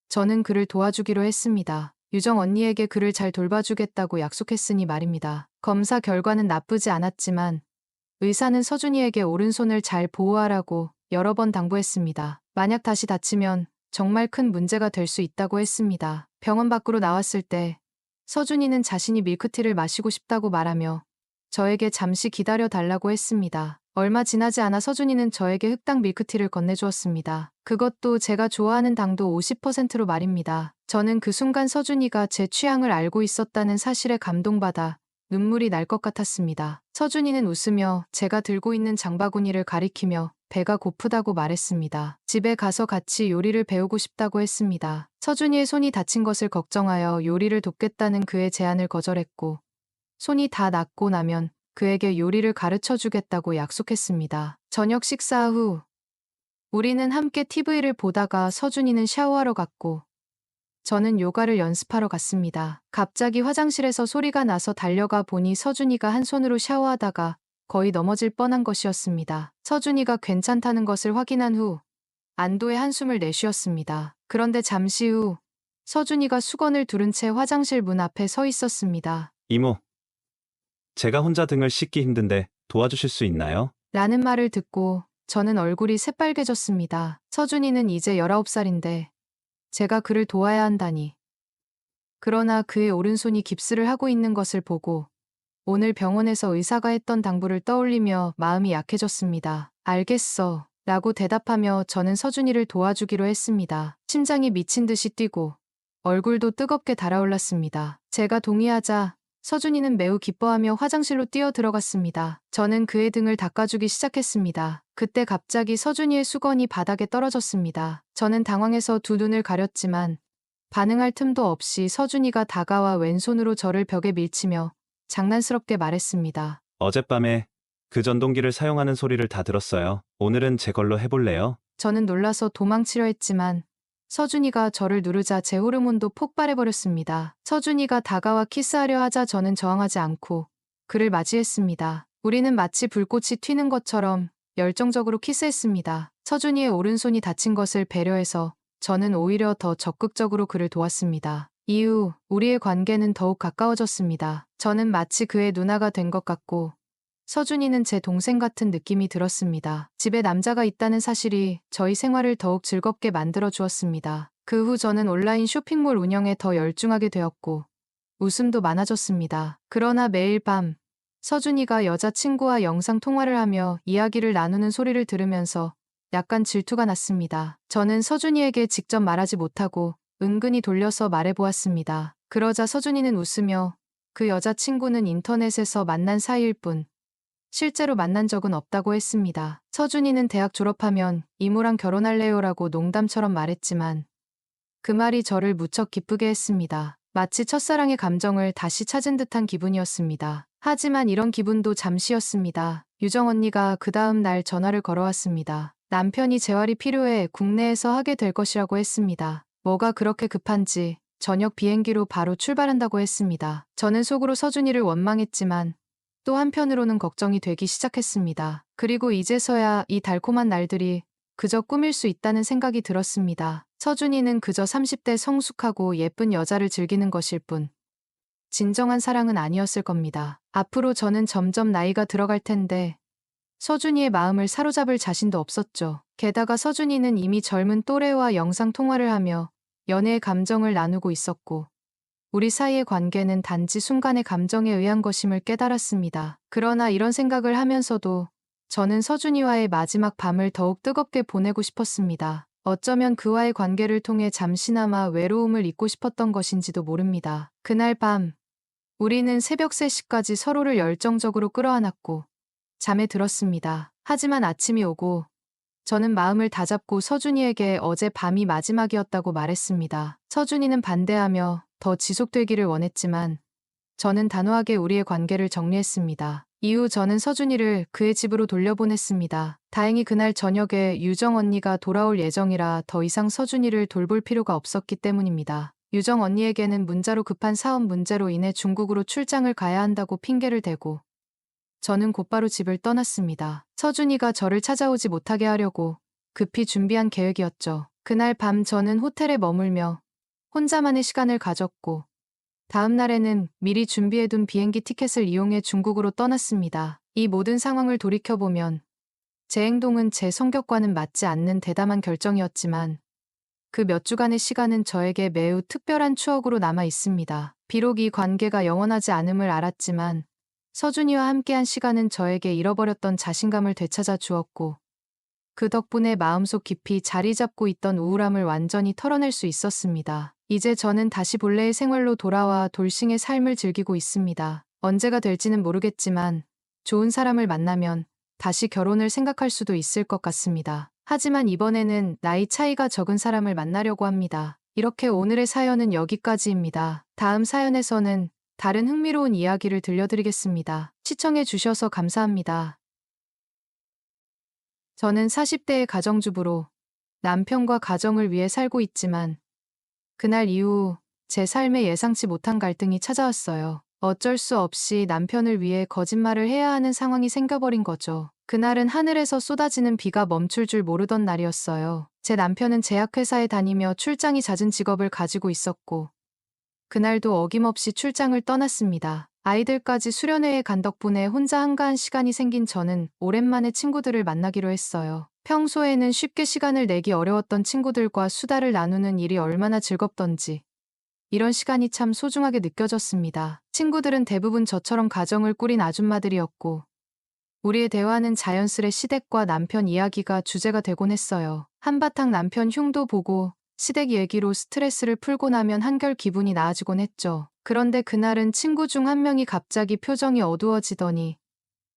저는 그를 도와주기로 했습니다. 유정 언니에게 그를 잘 돌봐주겠다고 약속했으니 말입니다. 검사 결과는 나쁘지 않았지만 의사는 서준이에게 오른손을 잘 보호하라고 여러 번 당부했습니다. 만약 다시 다치면 정말 큰 문제가 될 수 있다고 했습니다. 병원 밖으로 나왔을 때 서준이는 자신이 밀크티를 마시고 싶다고 말하며 저에게 잠시 기다려 달라고 했습니다. 얼마 지나지 않아 서준이는 저에게 흑당 밀크티를 건네주었습니다. 그것도 제가 좋아하는 당도 50%로 말입니다. 저는 그 순간 서준이가 제 취향을 알고 있었다는 사실에 감동받아 눈물이 날 것 같았습니다. 서준이는 웃으며 제가 들고 있는 장바구니를 가리키며 배가 고프다고 말했습니다. 집에 가서 같이 요리를 배우고 싶다고 했습니다. 서준이의 손이 다친 것을 걱정하여 요리를 돕겠다는 그의 제안을 거절했고, 손이 다 낫고 나면 그에게 요리를 가르쳐 주겠다고 약속했습니다. 저녁 식사 후 우리는 함께 TV를 보다가 서준이는 샤워하러 갔고 저는 요가를 연습하러 갔습니다. 갑자기 화장실에서 소리가 나서 달려가 보니 서준이가 한 손으로 샤워하다가 거의 넘어질 뻔한 것이었습니다. 서준이가 괜찮다는 것을 확인한 후 안도의 한숨을 내쉬었습니다. 그런데 잠시 후 서준이가 수건을 두른 채 화장실 문 앞에 서 있었습니다. 이모, 제가 혼자 등을 씻기 힘든데 도와주실 수 있나요? 라는 말을 듣고 저는 얼굴이 새빨개졌습니다. 서준이는 이제 19살인데 제가 그를 도와야 한다니. 그러나 그의 오른손이 깁스를 하고 있는 것을 보고 오늘 병원에서 의사가 했던 당부를 떠올리며 마음이 약해졌습니다. 알겠어. 라고 대답하며 저는 서준이를 도와주기로 했습니다. 심장이 미친 듯이 뛰고 얼굴도 뜨겁게 달아올랐습니다. 제가 동의하자 서준이는 매우 기뻐하며 화장실로 뛰어 들어갔습니다. 저는 그의 등을 닦아주기 시작했습니다. 그때 갑자기 서준이의 수건이 바닥에 떨어졌습니다. 저는 당황해서 두 눈을 가렸지만 반응할 틈도 없이 서준이가 다가와 왼손으로 저를 벽에 밀치며 장난스럽게 말했습니다. 어젯밤에 그 전동기를 사용하는 소리를 다 들었어요. 오늘은 제 걸로 해볼래요? 저는 놀라서 도망치려 했지만 서준이가 저를 누르자 제 호르몬도 폭발해버렸습니다. 서준이가 다가와 키스하려 하자 저는 저항하지 않고 그를 맞이했습니다. 우리는 마치 불꽃이 튀는 것처럼 열정적으로 키스했습니다. 서준이의 오른손이 다친 것을 배려해서 저는 오히려 더 적극적으로 그를 도왔습니다. 이후 우리의 관계는 더욱 가까워졌습니다. 저는 마치 그의 누나가 된 것 같고 서준이는 제 동생 같은 느낌이 들었습니다. 집에 남자가 있다는 사실이 저희 생활을 더욱 즐겁게 만들어 주었습니다. 그 후 저는 온라인 쇼핑몰 운영에 더 열중하게 되었고 웃음도 많아졌습니다. 그러나 매일 밤 서준이가 여자친구와 영상 통화를 하며 이야기를 나누는 소리를 들으면서 약간 질투가 났습니다. 저는 서준이에게 직접 말하지 못하고 은근히 돌려서 말해보았습니다. 그러자 서준이는 웃으며 그 여자친구는 인터넷에서 만난 사이일 뿐 실제로 만난 적은 없다고 했습니다. 서준이는 대학 졸업하면 이모랑 결혼할래요라고 농담처럼 말했지만 그 말이 저를 무척 기쁘게 했습니다. 마치 첫사랑의 감정을 다시 찾은 듯한 기분이었습니다. 하지만 이런 기분도 잠시였습니다. 유정 언니가 그 다음 날 전화를 걸어왔습니다. 남편이 재활이 필요해 국내에서 하게 될 것이라고 했습니다. 뭐가 그렇게 급한지 저녁 비행기로 바로 출발한다고 했습니다. 저는 속으로 서준이를 원망했지만 또 한편으로는 걱정이 되기 시작했습니다. 그리고 이제서야 이 달콤한 날들이 그저 꿈일 수 있다는 생각이 들었습니다. 서준이는 그저 30대 성숙하고 예쁜 여자를 즐기는 것일 뿐 진정한 사랑은 아니었을 겁니다. 앞으로 저는 점점 나이가 들어갈 텐데 서준이의 마음을 사로잡을 자신도 없었죠. 게다가 서준이는 이미 젊은 또래와 영상 통화를 하며 연애의 감정을 나누고 있었고 우리 사이의 관계는 단지 순간의 감정에 의한 것임을 깨달았습니다. 그러나 이런 생각을 하면서도 저는 서준이와의 마지막 밤을 더욱 뜨겁게 보내고 싶었습니다. 어쩌면 그와의 관계를 통해 잠시나마 외로움을 잊고 싶었던 것인지도 모릅니다. 그날 밤 우리는 새벽 3시까지 서로를 열정적으로 끌어안았고 잠에 들었습니다. 하지만 아침이 오고 저는 마음을 다잡고 서준이에게 어제 밤이 마지막이었다고 말했습니다. 서준이는 반대하며 더 지속되기를 원했지만 저는 단호하게 우리의 관계를 정리했습니다. 이후 저는 서준이를 그의 집으로 돌려보냈습니다. 다행히 그날 저녁에 유정 언니가 돌아올 예정이라 더 이상 서준이를 돌볼 필요가 없었기 때문입니다. 유정 언니에게는 문자로 급한 사업 문제로 인해 중국으로 출장을 가야 한다고 핑계를 대고 저는 곧바로 집을 떠났습니다. 서준이가 저를 찾아오지 못하게 하려고 급히 준비한 계획이었죠. 그날 밤 저는 호텔에 머물며 혼자만의 시간을 가졌고 다음 날에는 미리 준비해둔 비행기 티켓을 이용해 중국으로 떠났습니다. 이 모든 상황을 돌이켜보면 제 행동은 제 성격과는 맞지 않는 대담한 결정이었지만 그 몇 주간의 시간은 저에게 매우 특별한 추억으로 남아 있습니다. 비록 이 관계가 영원하지 않음을 알았지만 서준이와 함께한 시간은 저에게 잃어버렸던 자신감을 되찾아 주었고 그 덕분에 마음속 깊이 자리 잡고 있던 우울함을 완전히 털어낼 수 있었습니다. 이제 저는 다시 본래의 생활로 돌아와 돌싱의 삶을 즐기고 있습니다. 언제가 될지는 모르겠지만 좋은 사람을 만나면 다시 결혼을 생각할 수도 있을 것 같습니다. 하지만 이번에는 나이 차이가 적은 사람을 만나려고 합니다. 이렇게 오늘의 사연은 여기까지입니다. 다음 사연에서는 다른 흥미로운 이야기를 들려드리겠습니다. 시청해 주셔서 감사합니다. 저는 40대의 가정주부로 남편과 가정을 위해 살고 있지만 그날 이후 제 삶에 예상치 못한 갈등이 찾아왔어요. 어쩔 수 없이 남편을 위해 거짓말을 해야 하는 상황이 생겨버린 거죠. 그날은 하늘에서 쏟아지는 비가 멈출 줄 모르던 날이었어요. 제 남편은 제약회사에 다니며 출장이 잦은 직업을 가지고 있었고 그날도 어김없이 출장을 떠났습니다. 아이들까지 수련회에 간 덕분에 혼자 한가한 시간이 생긴 저는 오랜만에 친구들을 만나기로 했어요. 평소에는 쉽게 시간을 내기 어려웠던 친구들과 수다를 나누는 일이 얼마나 즐겁던지 이런 시간이 참 소중하게 느껴졌습니다. 친구들은 대부분 저처럼 가정을 꾸린 아줌마들이었고 우리의 대화는 자연스레 시댁과 남편 이야기가 주제가 되곤 했어요. 한바탕 남편 흉도 보고 시댁 얘기로 스트레스를 풀고 나면 한결 기분이 나아지곤 했죠. 그런데 그날은 친구 중 한 명이 갑자기 표정이 어두워지더니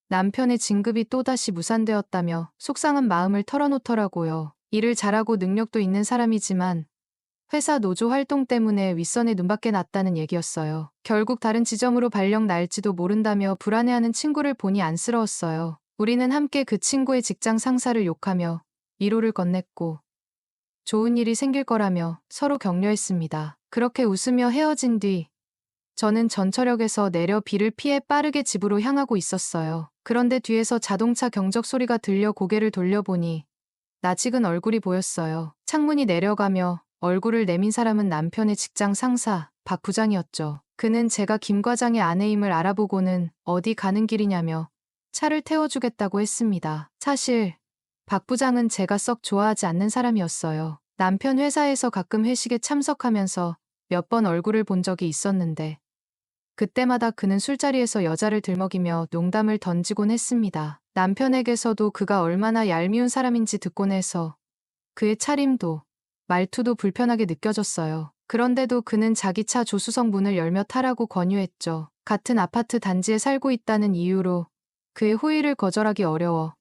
남편의 진급이 또다시 무산되었다며 속상한 마음을 털어놓더라고요. 일을 잘하고 능력도 있는 사람이지만 회사 노조 활동 때문에 윗선에 눈밖에 났다는 얘기였어요. 결국 다른 지점으로 발령 날지도 모른다며 불안해하는 친구를 보니 안쓰러웠어요. 우리는 함께 그 친구의 직장 상사를 욕하며 위로를 건넸고 좋은 일이 생길 거라며 서로 격려했습니다. 그렇게 웃으며 헤어진 뒤 저는 전철역에서 내려 비를 피해 빠르게 집으로 향하고 있었어요. 그런데 뒤에서 자동차 경적 소리가 들려 고개를 돌려보니 낯익은 얼굴이 보였어요. 창문이 내려가며 얼굴을 내민 사람은 남편의 직장 상사 박 부장이었죠. 그는 제가 김 과장의 아내임을 알아보고는 어디 가는 길이냐며 차를 태워주겠다고 했습니다. 사실 박 부장은 제가 썩 좋아하지 않는 사람이었어요. 남편 회사에서 가끔 회식에 참석하면서 몇 번 얼굴을 본 적이 있었는데 그때마다 그는 술자리에서 여자를 들먹이며 농담을 던지곤 했습니다. 남편에게서도 그가 얼마나 얄미운 사람인지 듣곤 해서 그의 차림도 말투도 불편하게 느껴졌어요. 그런데도 그는 자기 차 조수석 문을 열며 타라고 권유했죠. 같은 아파트 단지에 살고 있다는 이유로 그의 호의를 거절하기 어려워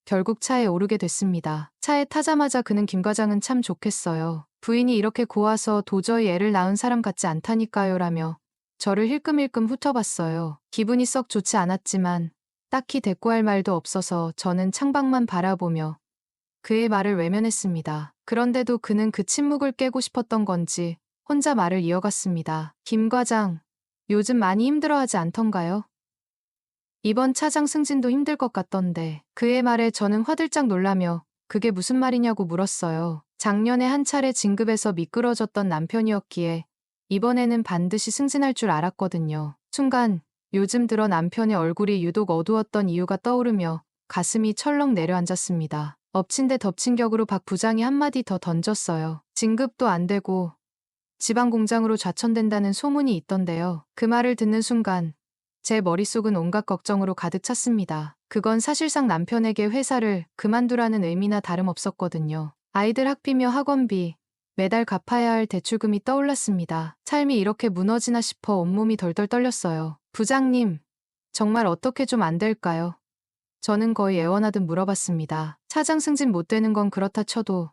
결국 차에 오르게 됐습니다. 차에 타자마자 그는 김 과장은 참 좋겠어요. 부인이 이렇게 고와서 도저히 애를 낳은 사람 같지 않다니까요 라며 저를 힐끔힐끔 훑어봤어요. 기분이 썩 좋지 않았지만 딱히 대꾸할 말도 없어서 저는 창밖만 바라보며 그의 말을 외면했습니다. 그런데도 그는 그 침묵을 깨고 싶었던 건지 혼자 말을 이어갔습니다. 김 과장, 요즘 많이 힘들어하지 않던가요? 이번 차장 승진도 힘들 것 같던데. 그의 말에 저는 화들짝 놀라며 그게 무슨 말이냐고 물었어요. 작년에 한 차례 진급에서 미끄러졌던 남편이었기에 이번에는 반드시 승진할 줄 알았거든요. 순간 요즘 들어 남편의 얼굴이 유독 어두웠던 이유가 떠오르며 가슴이 철렁 내려앉았습니다. 엎친 데 덮친 격으로 박 부장이 한마디 더 던졌어요. 진급도 안 되고 지방 공장으로 좌천된다는 소문이 있던데요. 그 말을 듣는 순간 제 머릿속은 온갖 걱정으로 가득 찼습니다. 그건 사실상 남편에게 회사를 그만두라는 의미나 다름없었거든요. 아이들 학비며 학원비, 매달 갚아야 할 대출금이 떠올랐습니다. 삶이 이렇게 무너지나 싶어 온몸이 덜덜 떨렸어요. 부장님, 정말 어떻게 좀 안 될까요? 저는 거의 애원하듯 물어봤습니다. 차장 승진 못 되는 건 그렇다 쳐도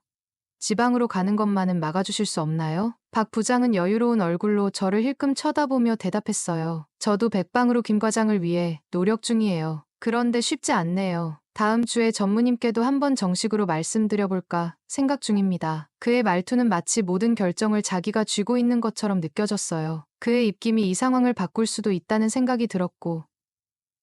지방으로 가는 것만은 막아주실 수 없나요? 박 부장은 여유로운 얼굴로 저를 힐끔 쳐다보며 대답했어요. 저도 백방으로 김 과장을 위해 노력 중이에요. 그런데 쉽지 않네요. 다음 주에 전무님께도 한번 정식으로 말씀드려볼까 생각 중입니다. 그의 말투는 마치 모든 결정을 자기가 쥐고 있는 것처럼 느껴졌어요. 그의 입김이 이 상황을 바꿀 수도 있다는 생각이 들었고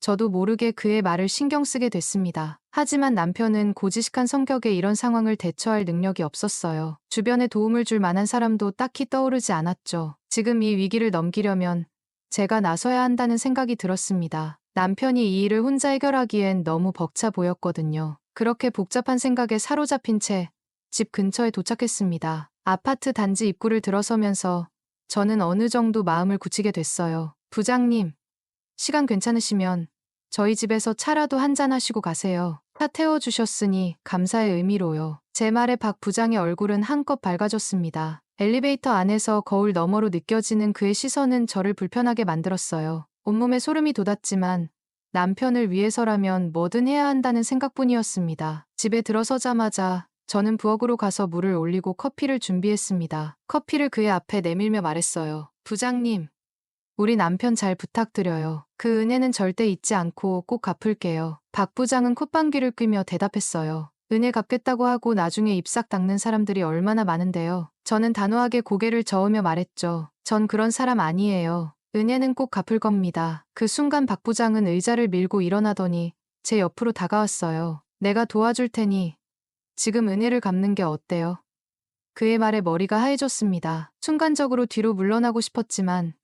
저도 모르게 그의 말을 신경 쓰게 됐습니다. 하지만 남편은 고지식한 성격에 이런 상황을 대처할 능력이 없었어요. 주변에 도움을 줄 만한 사람도 딱히 떠오르지 않았죠. 지금 이 위기를 넘기려면 제가 나서야 한다는 생각이 들었습니다. 남편이 이 일을 혼자 해결하기엔 너무 벅차 보였거든요. 그렇게 복잡한 생각에 사로잡힌 채 집 근처에 도착했습니다. 아파트 단지 입구를 들어서면서 저는 어느 정도 마음을 굳히게 됐어요. 부장님, 시간 괜찮으시면 저희 집에서 차라도 한잔 하시고 가세요. 차 태워주셨으니 감사의 의미로요. 제 말에 박 부장의 얼굴은 한껏 밝아졌습니다. 엘리베이터 안에서 거울 너머로 느껴지는 그의 시선은 저를 불편하게 만들었어요. 온몸에 소름이 돋았지만 남편을 위해서라면 뭐든 해야 한다는 생각뿐이었습니다. 집에 들어서자마자 저는 부엌으로 가서 물을 올리고 커피를 준비했습니다. 커피를 그의 앞에 내밀며 말했어요. 부장님, 우리 남편 잘 부탁드려요. 그 은혜는 절대 잊지 않고 꼭 갚을게요. 박 부장은 콧방귀를 뀌며 대답했어요. 은혜 갚겠다고 하고 나중에 입싹 닦는 사람들이 얼마나 많은데요. 저는 단호하게 고개를 저으며 말했죠. 전 그런 사람 아니에요. 은혜는 꼭 갚을 겁니다. 그 순간 박 부장은 의자를 밀고 일어나더니 제 옆으로 다가왔어요. 내가 도와줄 테니 지금 은혜를 갚는 게 어때요? 그의 말에 머리가 하얘졌습니다. 순간적으로 뒤로 물러나고 싶었지만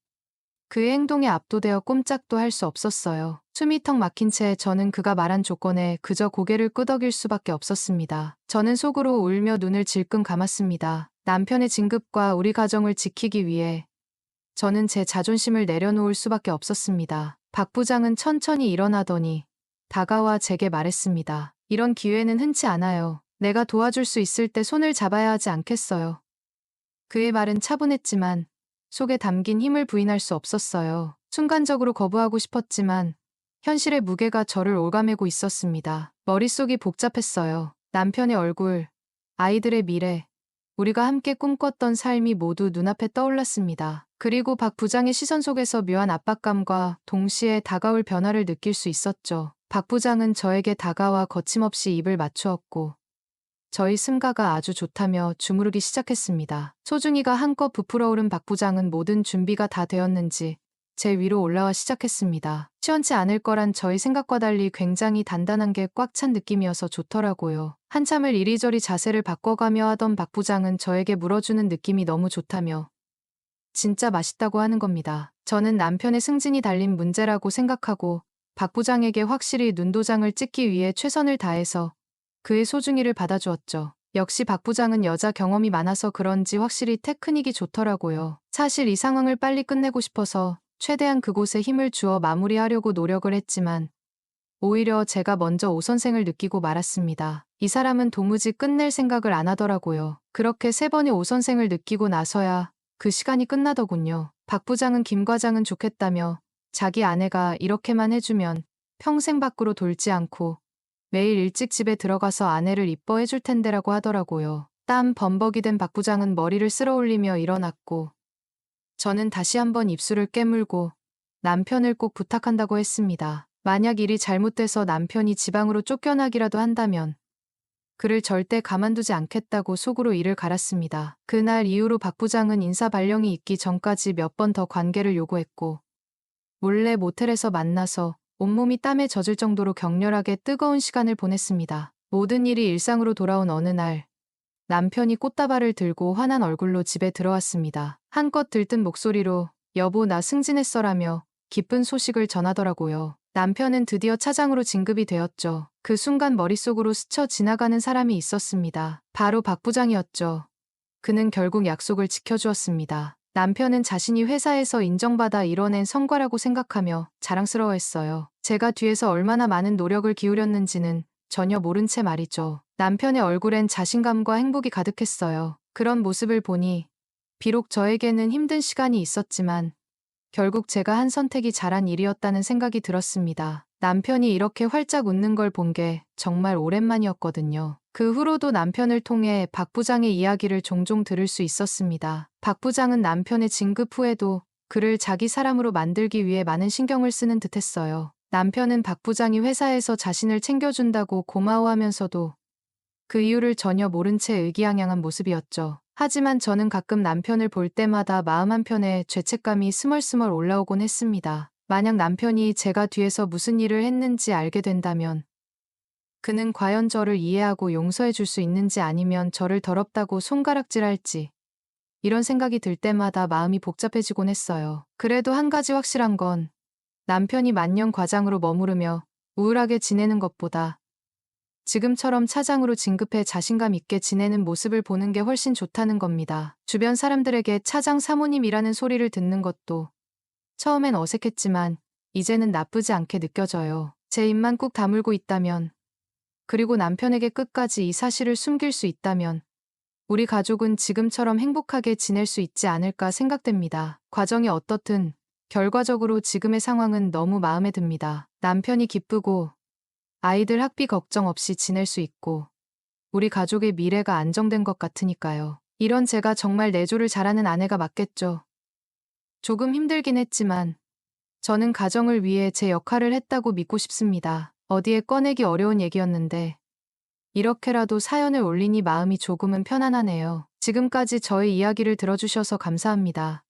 그의 행동에 압도되어 꼼짝도 할 수 없었어요. 숨이 턱 막힌 채 저는 그가 말한 조건에 그저 고개를 끄덕일 수밖에 없었습니다. 저는 속으로 울며 눈을 질끈 감았습니다. 남편의 진급과 우리 가정을 지키기 위해 저는 제 자존심을 내려놓을 수밖에 없었습니다. 박 부장은 천천히 일어나더니 다가와 제게 말했습니다. 이런 기회는 흔치 않아요. 내가 도와줄 수 있을 때 손을 잡아야 하지 않겠어요. 그의 말은 차분했지만 속에 담긴 힘을 부인할 수 없었어요. 순간적으로 거부하고 싶었지만 현실의 무게가 저를 올가매고 있었습니다. 머릿속이 복잡했어요. 남편의 얼굴, 아이들의 미래, 우리가 함께 꿈꿨던 삶이 모두 눈앞에 떠올랐습니다. 그리고 박 부장의 시선 속에서 묘한 압박감과 동시에 다가올 변화를 느낄 수 있었죠. 박 부장은 저에게 다가와 거침없이 입을 맞추었고 저희 승가가 아주 좋다며 주무르기 시작했습니다. 소중이가 한껏 부풀어 오른 박 부장은 모든 준비가 다 되었는지 제 위로 올라와 시작했습니다. 시원치 않을 거란 저희 생각과 달리 굉장히 단단한 게 꽉 찬 느낌이어서 좋더라고요. 한참을 이리저리 자세를 바꿔가며 하던 박 부장은 저에게 물어주는 느낌이 너무 좋다며 진짜 맛있다고 하는 겁니다. 저는 남편의 승진이 달린 문제라고 생각하고 박 부장에게 확실히 눈도장을 찍기 위해 최선을 다해서 그의 소중이를 받아주었죠. 역시 박 부장은 여자 경험이 많아서 그런지 확실히 테크닉이 좋더라고요. 사실 이 상황을 빨리 끝내고 싶어서 최대한 그곳에 힘을 주어 마무리하려고 노력을 했지만 오히려 제가 먼저 오선생을 느끼고 말았습니다. 이 사람은 도무지 끝낼 생각을 안 하더라고요. 그렇게 3번의 오선생을 느끼고 나서야 그 시간이 끝나더군요. 박 부장은 김 과장은 좋겠다며 자기 아내가 이렇게만 해주면 평생 밖으로 돌지 않고 매일 일찍 집에 들어가서 아내를 이뻐해 줄 텐데라고 하더라고요. 땀 범벅이 된 박 부장은 머리를 쓸어 올리며 일어났고 저는 다시 한번 입술을 깨물고 남편을 꼭 부탁한다고 했습니다. 만약 일이 잘못돼서 남편이 지방으로 쫓겨나기라도 한다면 그를 절대 가만두지 않겠다고 속으로 이를 갈았습니다. 그날 이후로 박 부장은 인사 발령이 있기 전까지 몇 번 더 관계를 요구했고 몰래 모텔에서 만나서 온몸이 땀에 젖을 정도로 격렬하게 뜨거운 시간을 보냈습니다. 모든 일이 일상으로 돌아온 어느 날 남편이 꽃다발을 들고 환한 얼굴로 집에 들어왔습니다. 한껏 들뜬 목소리로 여보 나 승진했어라며 기쁜 소식을 전하더라고요. 남편은 드디어 차장으로 진급이 되었죠. 그 순간 머릿속으로 스쳐 지나가는 사람이 있었습니다. 바로 박 부장이었죠. 그는 결국 약속을 지켜주었습니다. 남편은 자신이 회사에서 인정받아 이뤄낸 성과라고 생각하며 자랑스러워했어요. 제가 뒤에서 얼마나 많은 노력을 기울였는지는 전혀 모른 채 말이죠. 남편의 얼굴엔 자신감과 행복이 가득했어요. 그런 모습을 보니 비록 저에게는 힘든 시간이 있었지만 결국 제가 한 선택이 잘한 일이었다는 생각이 들었습니다. 남편이 이렇게 활짝 웃는 걸 본 게 정말 오랜만이었거든요. 그 후로도 남편을 통해 박 부장의 이야기를 종종 들을 수 있었습니다. 박 부장은 남편의 진급 후에도 그를 자기 사람으로 만들기 위해 많은 신경을 쓰는 듯했어요. 남편은 박 부장이 회사에서 자신을 챙겨준다고 고마워하면서도 그 이유를 전혀 모른 채 의기양양한 모습이었죠. 하지만 저는 가끔 남편을 볼 때마다 마음 한편에 죄책감이 스멀스멀 올라오곤 했습니다. 만약 남편이 제가 뒤에서 무슨 일을 했는지 알게 된다면 그는 과연 저를 이해하고 용서해 줄 수 있는지 아니면 저를 더럽다고 손가락질할지 이런 생각이 들 때마다 마음이 복잡해지곤 했어요. 그래도 한 가지 확실한 건 남편이 만년 과장으로 머무르며 우울하게 지내는 것보다 지금처럼 차장으로 진급해 자신감 있게 지내는 모습을 보는 게 훨씬 좋다는 겁니다. 주변 사람들에게 차장 사모님이라는 소리를 듣는 것도 처음엔 어색했지만 이제는 나쁘지 않게 느껴져요. 제 입만 꾹 다물고 있다면, 그리고 남편에게 끝까지 이 사실을 숨길 수 있다면 우리 가족은 지금처럼 행복하게 지낼 수 있지 않을까 생각됩니다. 과정이 어떻든 결과적으로 지금의 상황은 너무 마음에 듭니다. 남편이 기쁘고 아이들 학비 걱정 없이 지낼 수 있고 우리 가족의 미래가 안정된 것 같으니까요. 이런 제가 정말 내조를 잘하는 아내가 맞겠죠. 조금 힘들긴 했지만 저는 가정을 위해 제 역할을 했다고 믿고 싶습니다. 어디에 꺼내기 어려운 얘기였는데 이렇게라도 사연을 올리니 마음이 조금은 편안하네요. 지금까지 저의 이야기를 들어주셔서 감사합니다.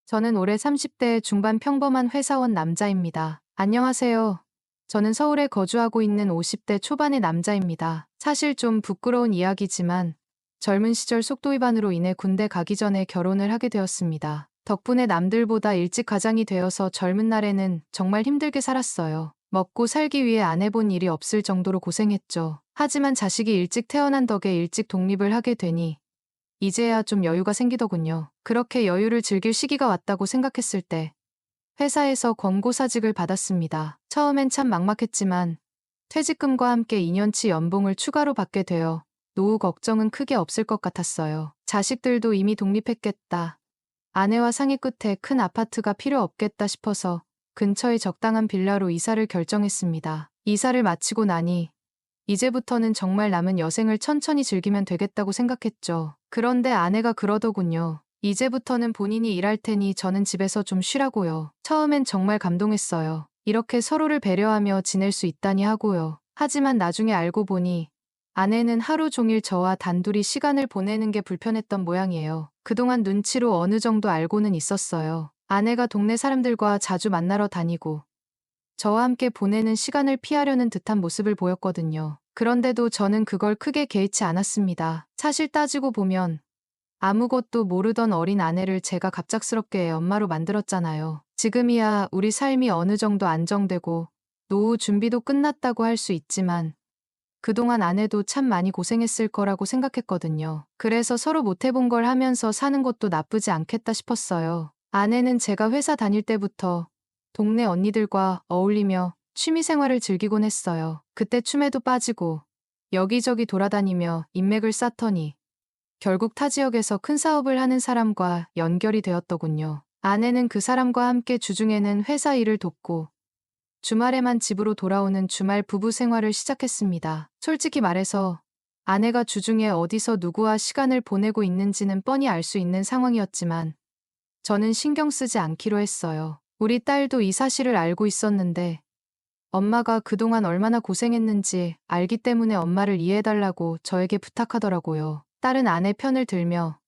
저는 올해 30대 중반 평범한 회사원 남자입니다. 안녕하세요. 저는 서울에 거주하고 있는 50대 초반의 남자입니다. 사실 좀 부끄러운 이야기지만 젊은 시절 속도 위반으로 인해 군대 가기 전에 결혼을 하게 되었습니다. 덕분에 남들보다 일찍 가장이 되어서 젊은 날에는 정말 힘들게 살았어요. 먹고 살기 위해 안 해본 일이 없을 정도로 고생했죠. 하지만 자식이 일찍 태어난 덕에 일찍 독립을 하게 되니 이제야 좀 여유가 생기더군요. 그렇게 여유를 즐길 시기가 왔다고 생각했을 때 회사에서 권고사직을 받았습니다. 처음엔 참 막막했지만 퇴직금과 함께 2년치 연봉을 추가로 받게 되어 노후 걱정은 크게 없을 것 같았어요. 자식들도 이미 독립했겠다. 아내와 상의 끝에 큰 아파트가 필요 없겠다 싶어서 근처의 적당한 빌라로 이사를 결정했습니다. 이사를 마치고 나니 이제부터는 정말 남은 여생을 천천히 즐기면 되겠다고 생각했죠. 그런데 아내가 그러더군요. 이제부터는 본인이 일할 테니 저는 집에서 좀 쉬라고요. 처음엔 정말 감동했어요. 이렇게 서로를 배려하며 지낼 수 있다니 하고요. 하지만 나중에 알고 보니 아내는 하루 종일 저와 단둘이 시간을 보내는 게 불편했던 모양이에요. 그동안 눈치로 어느 정도 알고는 있었어요. 아내가 동네 사람들과 자주 만나러 다니고 저와 함께 보내는 시간을 피하려는 듯한 모습을 보였거든요. 그런데도 저는 그걸 크게 개의치 않았습니다. 사실 따지고 보면 아무것도 모르던 어린 아내를 제가 갑작스럽게 엄마로 만들었잖아요. 지금이야 우리 삶이 어느 정도 안정되고 노후 준비도 끝났다고 할 수 있지만 그동안 아내도 참 많이 고생했을 거라고 생각했거든요. 그래서 서로 못해본 걸 하면서 사는 것도 나쁘지 않겠다 싶었어요. 아내는 제가 회사 다닐 때부터 동네 언니들과 어울리며 취미생활을 즐기곤 했어요. 그때 춤에도 빠지고 여기저기 돌아다니며 인맥을 쌓더니 결국 타 지역에서 큰 사업을 하는 사람과 연결이 되었더군요. 아내는 그 사람과 함께 주중에는 회사 일을 돕고 주말에만 집으로 돌아오는 주말 부부 생활을 시작했습니다. 솔직히 말해서 아내가 주중에 어디서 누구와 시간을 보내고 있는지는 뻔히 알 수 있는 상황이었지만 저는 신경 쓰지 않기로 했어요. 우리 딸도 이 사실을 알고 있었는데 엄마가 그동안 얼마나 고생했는지 알기 때문에 엄마를 이해해달라고 저에게 부탁하더라고요. 딸은 아내 편을 들며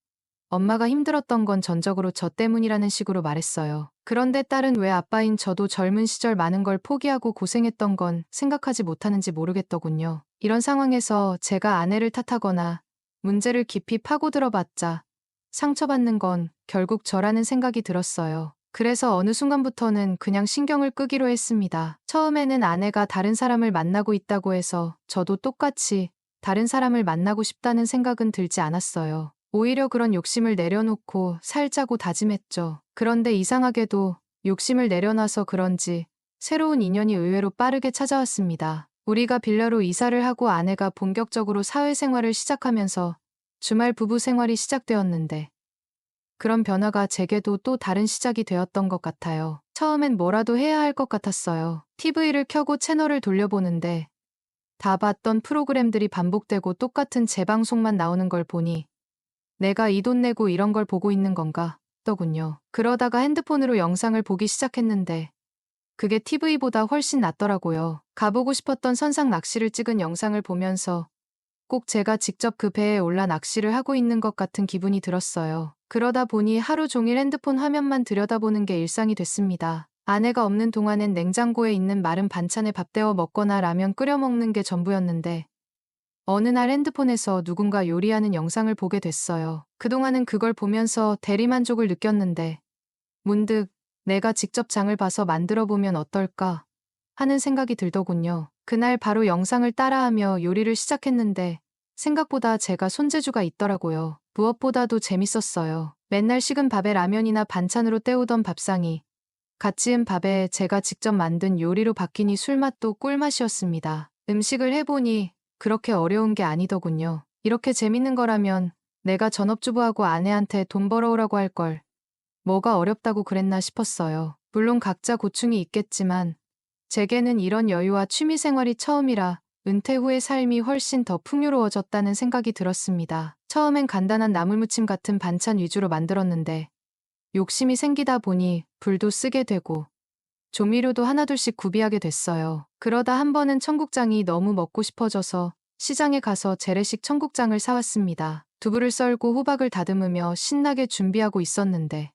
엄마가 힘들었던 건 전적으로 저 때문이라는 식으로 말했어요. 그런데 딸은 왜 아빠인 저도 젊은 시절 많은 걸 포기하고 고생했던 건 생각하지 못하는지 모르겠더군요. 이런 상황에서 제가 아내를 탓하거나 문제를 깊이 파고들어봤자 상처받는 건 결국 저라는 생각이 들었어요. 그래서 어느 순간부터는 그냥 신경을 끄기로 했습니다. 처음에는 아내가 다른 사람을 만나고 있다고 해서 저도 똑같이 다른 사람을 만나고 싶다는 생각은 들지 않았어요. 오히려 그런 욕심을 내려놓고 살자고 다짐했죠. 그런데 이상하게도 욕심을 내려놔서 그런지 새로운 인연이 의외로 빠르게 찾아왔습니다. 우리가 빌라로 이사를 하고 아내가 본격적으로 사회생활을 시작하면서 주말 부부 생활이 시작되었는데 그런 변화가 제게도 또 다른 시작이 되었던 것 같아요. 처음엔 뭐라도 해야 할 것 같았어요. TV를 켜고 채널을 돌려보는데 다 봤던 프로그램들이 반복되고 똑같은 재방송만 나오는 걸 보니 내가 이 돈 내고 이런 걸 보고 있는 건가 더군요. 그러다가 핸드폰으로 영상을 보기 시작했는데 그게 TV보다 훨씬 낫더라고요. 가보고 싶었던 선상 낚시를 찍은 영상을 보면서 꼭 제가 직접 그 배에 올라 낚시를 하고 있는 것 같은 기분이 들었어요. 그러다 보니 하루 종일 핸드폰 화면만 들여다보는 게 일상이 됐습니다. 아내가 없는 동안엔 냉장고에 있는 마른 반찬에 밥 데워 먹거나 라면 끓여 먹는 게 전부였는데 어느 날 핸드폰에서 누군가 요리하는 영상을 보게 됐어요. 그동안은 그걸 보면서 대리만족을 느꼈는데 문득 내가 직접 장을 봐서 만들어 보면 어떨까 하는 생각이 들더군요. 그날 바로 영상을 따라하며 요리를 시작했는데 생각보다 제가 손재주가 있더라고요. 무엇보다도 재밌었어요. 맨날 식은 밥에 라면이나 반찬으로 때우던 밥상이 갓 지은 밥에 제가 직접 만든 요리로 바뀌니 술맛도 꿀맛이었습니다. 음식을 해보니 그렇게 어려운 게 아니더군요. 이렇게 재밌는 거라면 내가 전업주부하고 아내한테 돈 벌어오라고 할 걸. 뭐가 어렵다고 그랬나 싶었어요. 물론 각자 고충이 있겠지만 제게는 이런 여유와 취미 생활이 처음이라 은퇴 후의 삶이 훨씬 더 풍요로워졌다는 생각이 들었습니다. 처음엔 간단한 나물무침 같은 반찬 위주로 만들었는데 욕심이 생기다 보니 불도 쓰게 되고 조미료도 하나둘씩 구비하게 됐어요. 그러다 한 번은 청국장이 너무 먹고 싶어져서 시장에 가서 재래식 청국장을 사왔습니다. 두부를 썰고 호박을 다듬으며 신나게 준비하고 있었는데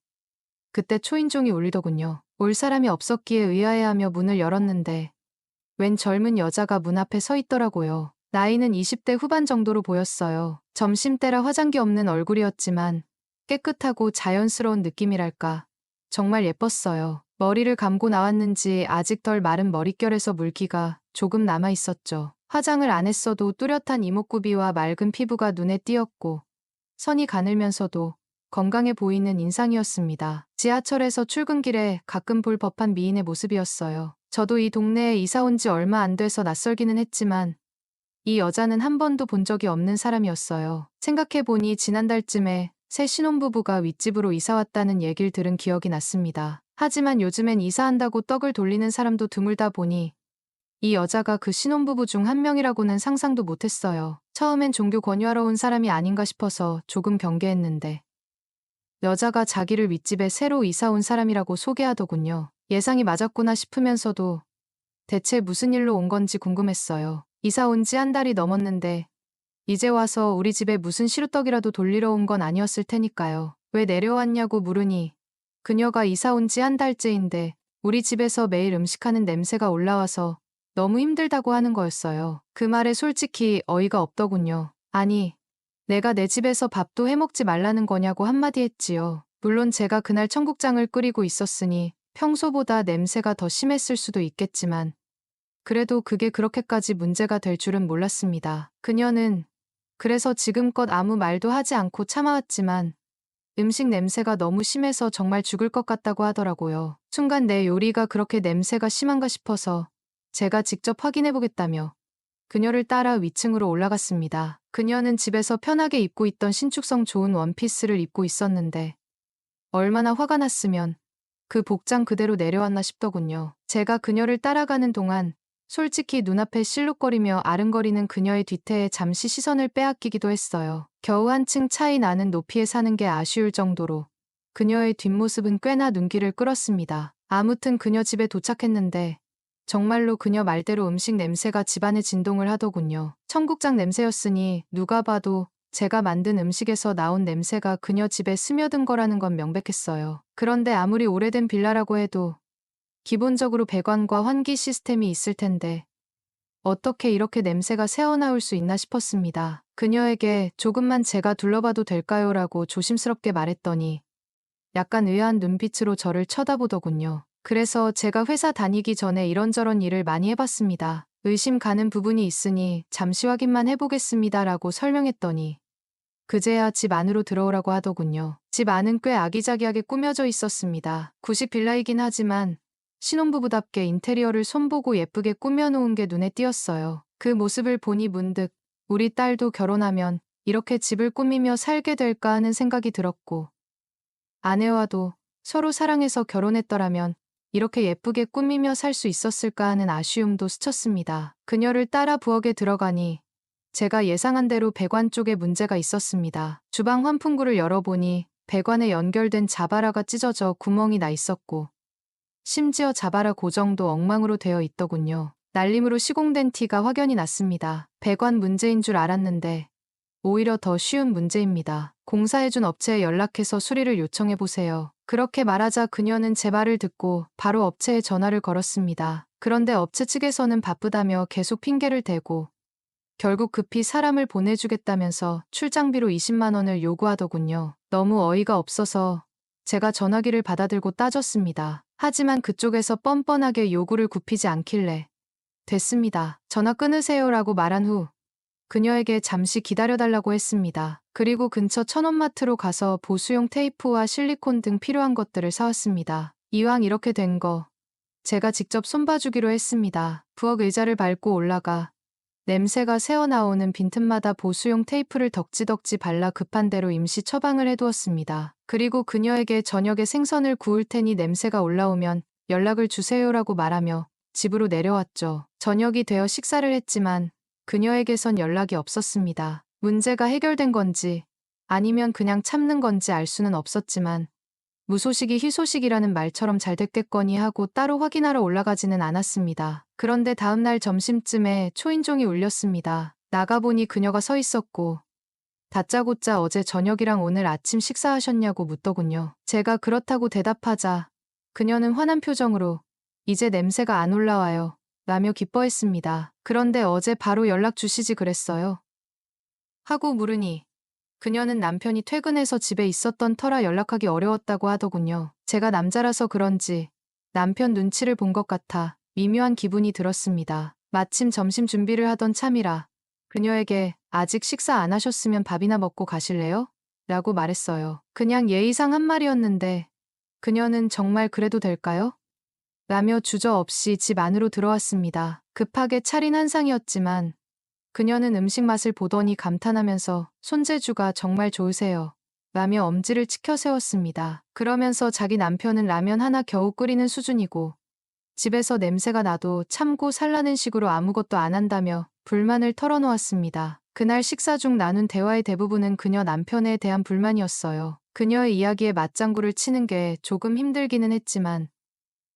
그때 초인종이 울리더군요. 올 사람이 없었기에 의아해하며 문을 열었는데 웬 젊은 여자가 문 앞에 서 있더라고요. 나이는 20대 후반 정도로 보였어요. 점심때라 화장기 없는 얼굴이었지만 깨끗하고 자연스러운 느낌이랄까. 정말 예뻤어요. 머리를 감고 나왔는지 아직 덜 마른 머릿결에서 물기가 조금 남아 있었죠. 화장을 안 했어도 뚜렷한 이목구비와 맑은 피부가 눈에 띄었고 선이 가늘면서도 건강해 보이는 인상이었습니다. 지하철에서 출근길에 가끔 볼 법한 미인의 모습이었어요. 저도 이 동네에 이사 온 지 얼마 안 돼서 낯설기는 했지만 이 여자는 한 번도 본 적이 없는 사람이었어요. 생각해보니 지난달쯤에 새 신혼부부가 윗집으로 이사 왔다는 얘기를 들은 기억이 났습니다. 하지만 요즘엔 이사한다고 떡을 돌리는 사람도 드물다 보니 이 여자가 그 신혼부부 중 한 명이라고는 상상도 못했어요. 처음엔 종교 권유하러 온 사람이 아닌가 싶어서 조금 경계했는데 여자가 자기를 윗집에 새로 이사 온 사람이라고 소개하더군요. 예상이 맞았구나 싶으면서도 대체 무슨 일로 온 건지 궁금했어요. 이사 온 지 한 달이 넘었는데 이제 와서 우리 집에 무슨 시루떡이라도 돌리러 온 건 아니었을 테니까요. 왜 내려왔냐고 물으니 그녀가 이사 온 지 한 달째인데 우리 집에서 매일 음식하는 냄새가 올라와서 너무 힘들다고 하는 거였어요. 그 말에 솔직히 어이가 없더군요. 아니, 내가 내 집에서 밥도 해먹지 말라는 거냐고 한마디 했지요. 물론 제가 그날 청국장을 끓이고 있었으니 평소보다 냄새가 더 심했을 수도 있겠지만 그래도 그게 그렇게까지 문제가 될 줄은 몰랐습니다. 그녀는 그래서 지금껏 아무 말도 하지 않고 참아왔지만 음식 냄새가 너무 심해서 정말 죽을 것 같다고 하더라고요. 순간 내 요리가 그렇게 냄새가 심한가 싶어서 제가 직접 확인해보겠다며 그녀를 따라 위층으로 올라갔습니다. 그녀는 집에서 편하게 입고 있던 신축성 좋은 원피스를 입고 있었는데 얼마나 화가 났으면 그 복장 그대로 내려왔나 싶더군요. 제가 그녀를 따라가는 동안 솔직히 눈앞에 실룩거리며 아른거리는 그녀의 뒤태에 잠시 시선을 빼앗기기도 했어요. 겨우 한층 차이 나는 높이에 사는 게 아쉬울 정도로 그녀의 뒷모습은 꽤나 눈길을 끌었습니다. 아무튼 그녀 집에 도착했는데 정말로 그녀 말대로 음식 냄새가 집안에 진동을 하더군요. 청국장 냄새였으니 누가 봐도 제가 만든 음식에서 나온 냄새가 그녀 집에 스며든 거라는 건 명백했어요. 그런데 아무리 오래된 빌라라고 해도 기본적으로 배관과 환기 시스템이 있을 텐데 어떻게 이렇게 냄새가 새어나올 수 있나 싶었습니다. 그녀에게 조금만 제가 둘러봐도 될까요? 라고 조심스럽게 말했더니 약간 의아한 눈빛으로 저를 쳐다보더군요. 그래서 제가 회사 다니기 전에 이런저런 일을 많이 해봤습니다. 의심 가는 부분이 있으니 잠시 확인만 해보겠습니다. 라고 설명했더니 그제야 집 안으로 들어오라고 하더군요. 집 안은 꽤 아기자기하게 꾸며져 있었습니다. 구식 빌라이긴 하지만 신혼부부답게 인테리어를 손보고 예쁘게 꾸며놓은 게 눈에 띄었어요. 그 모습을 보니 문득 우리 딸도 결혼하면 이렇게 집을 꾸미며 살게 될까 하는 생각이 들었고 아내와도 서로 사랑해서 결혼했더라면 이렇게 예쁘게 꾸미며 살 수 있었을까 하는 아쉬움도 스쳤습니다. 그녀를 따라 부엌에 들어가니 제가 예상한 대로 배관 쪽에 문제가 있었습니다. 주방 환풍구를 열어보니 배관에 연결된 자바라가 찢어져 구멍이 나 있었고 심지어 자바라 고정도 엉망으로 되어 있더군요. 날림으로 시공된 티가 확연히 났습니다. 배관 문제인 줄 알았는데 오히려 더 쉬운 문제입니다. 공사해준 업체에 연락해서 수리를 요청해보세요. 그렇게 말하자 그녀는 제 말을 듣고 바로 업체에 전화를 걸었습니다. 그런데 업체 측에서는 바쁘다며 계속 핑계를 대고 결국 급히 사람을 보내주겠다면서 출장비로 20만 원을 요구하더군요. 너무 어이가 없어서 제가 전화기를 받아들고 따졌습니다. 하지만 그쪽에서 뻔뻔하게 요구를 굽히지 않길래 됐습니다. 전화 끊으세요라고 말한 후 그녀에게 잠시 기다려달라고 했습니다. 그리고 근처 천원마트로 가서 보수용 테이프와 실리콘 등 필요한 것들을 사왔습니다. 이왕 이렇게 된 거 제가 직접 손봐주기로 했습니다. 부엌 의자를 밟고 올라가 냄새가 새어나오는 빈틈마다 보수용 테이프를 덕지덕지 발라 급한 대로 임시 처방을 해두었습니다. 그리고 그녀에게 저녁에 생선을 구울 테니 냄새가 올라오면 연락을 주세요라고 말하며 집으로 내려왔죠. 저녁이 되어 식사를 했지만 그녀에게선 연락이 없었습니다. 문제가 해결된 건지 아니면 그냥 참는 건지 알 수는 없었지만 무소식이 희소식이라는 말처럼 잘 됐겠거니 하고 따로 확인하러 올라가지는 않았습니다. 그런데 다음날 점심쯤에 초인종이 울렸습니다. 나가보니 그녀가 서 있었고 다짜고짜 어제 저녁이랑 오늘 아침 식사하셨냐고 묻더군요. 제가 그렇다고 대답하자 그녀는 화난 표정으로 이제 냄새가 안 올라와요 라며 기뻐했습니다. 그런데 어제 바로 연락 주시지 그랬어요? 하고 물으니 그녀는 남편이 퇴근해서 집에 있었던 터라 연락하기 어려웠다고 하더군요. 제가 남자라서 그런지 남편 눈치를 본 것 같아 미묘한 기분이 들었습니다. 마침 점심 준비를 하던 참이라 그녀에게 아직 식사 안 하셨으면 밥이나 먹고 가실래요? 라고 말했어요. 그냥 예의상 한 말이었는데 그녀는 정말 그래도 될까요? 라며 주저없이 집 안으로 들어왔습니다. 급하게 차린 한상이었지만 그녀는 음식 맛을 보더니 감탄하면서 손재주가 정말 좋으세요. 라며 엄지를 치켜 세웠습니다. 그러면서 자기 남편은 라면 하나 겨우 끓이는 수준이고 집에서 냄새가 나도 참고 살라는 식으로 아무것도 안 한다며 불만을 털어놓았습니다. 그날 식사 중 나눈 대화의 대부분은 그녀 남편에 대한 불만이었어요. 그녀의 이야기에 맞장구를 치는 게 조금 힘들기는 했지만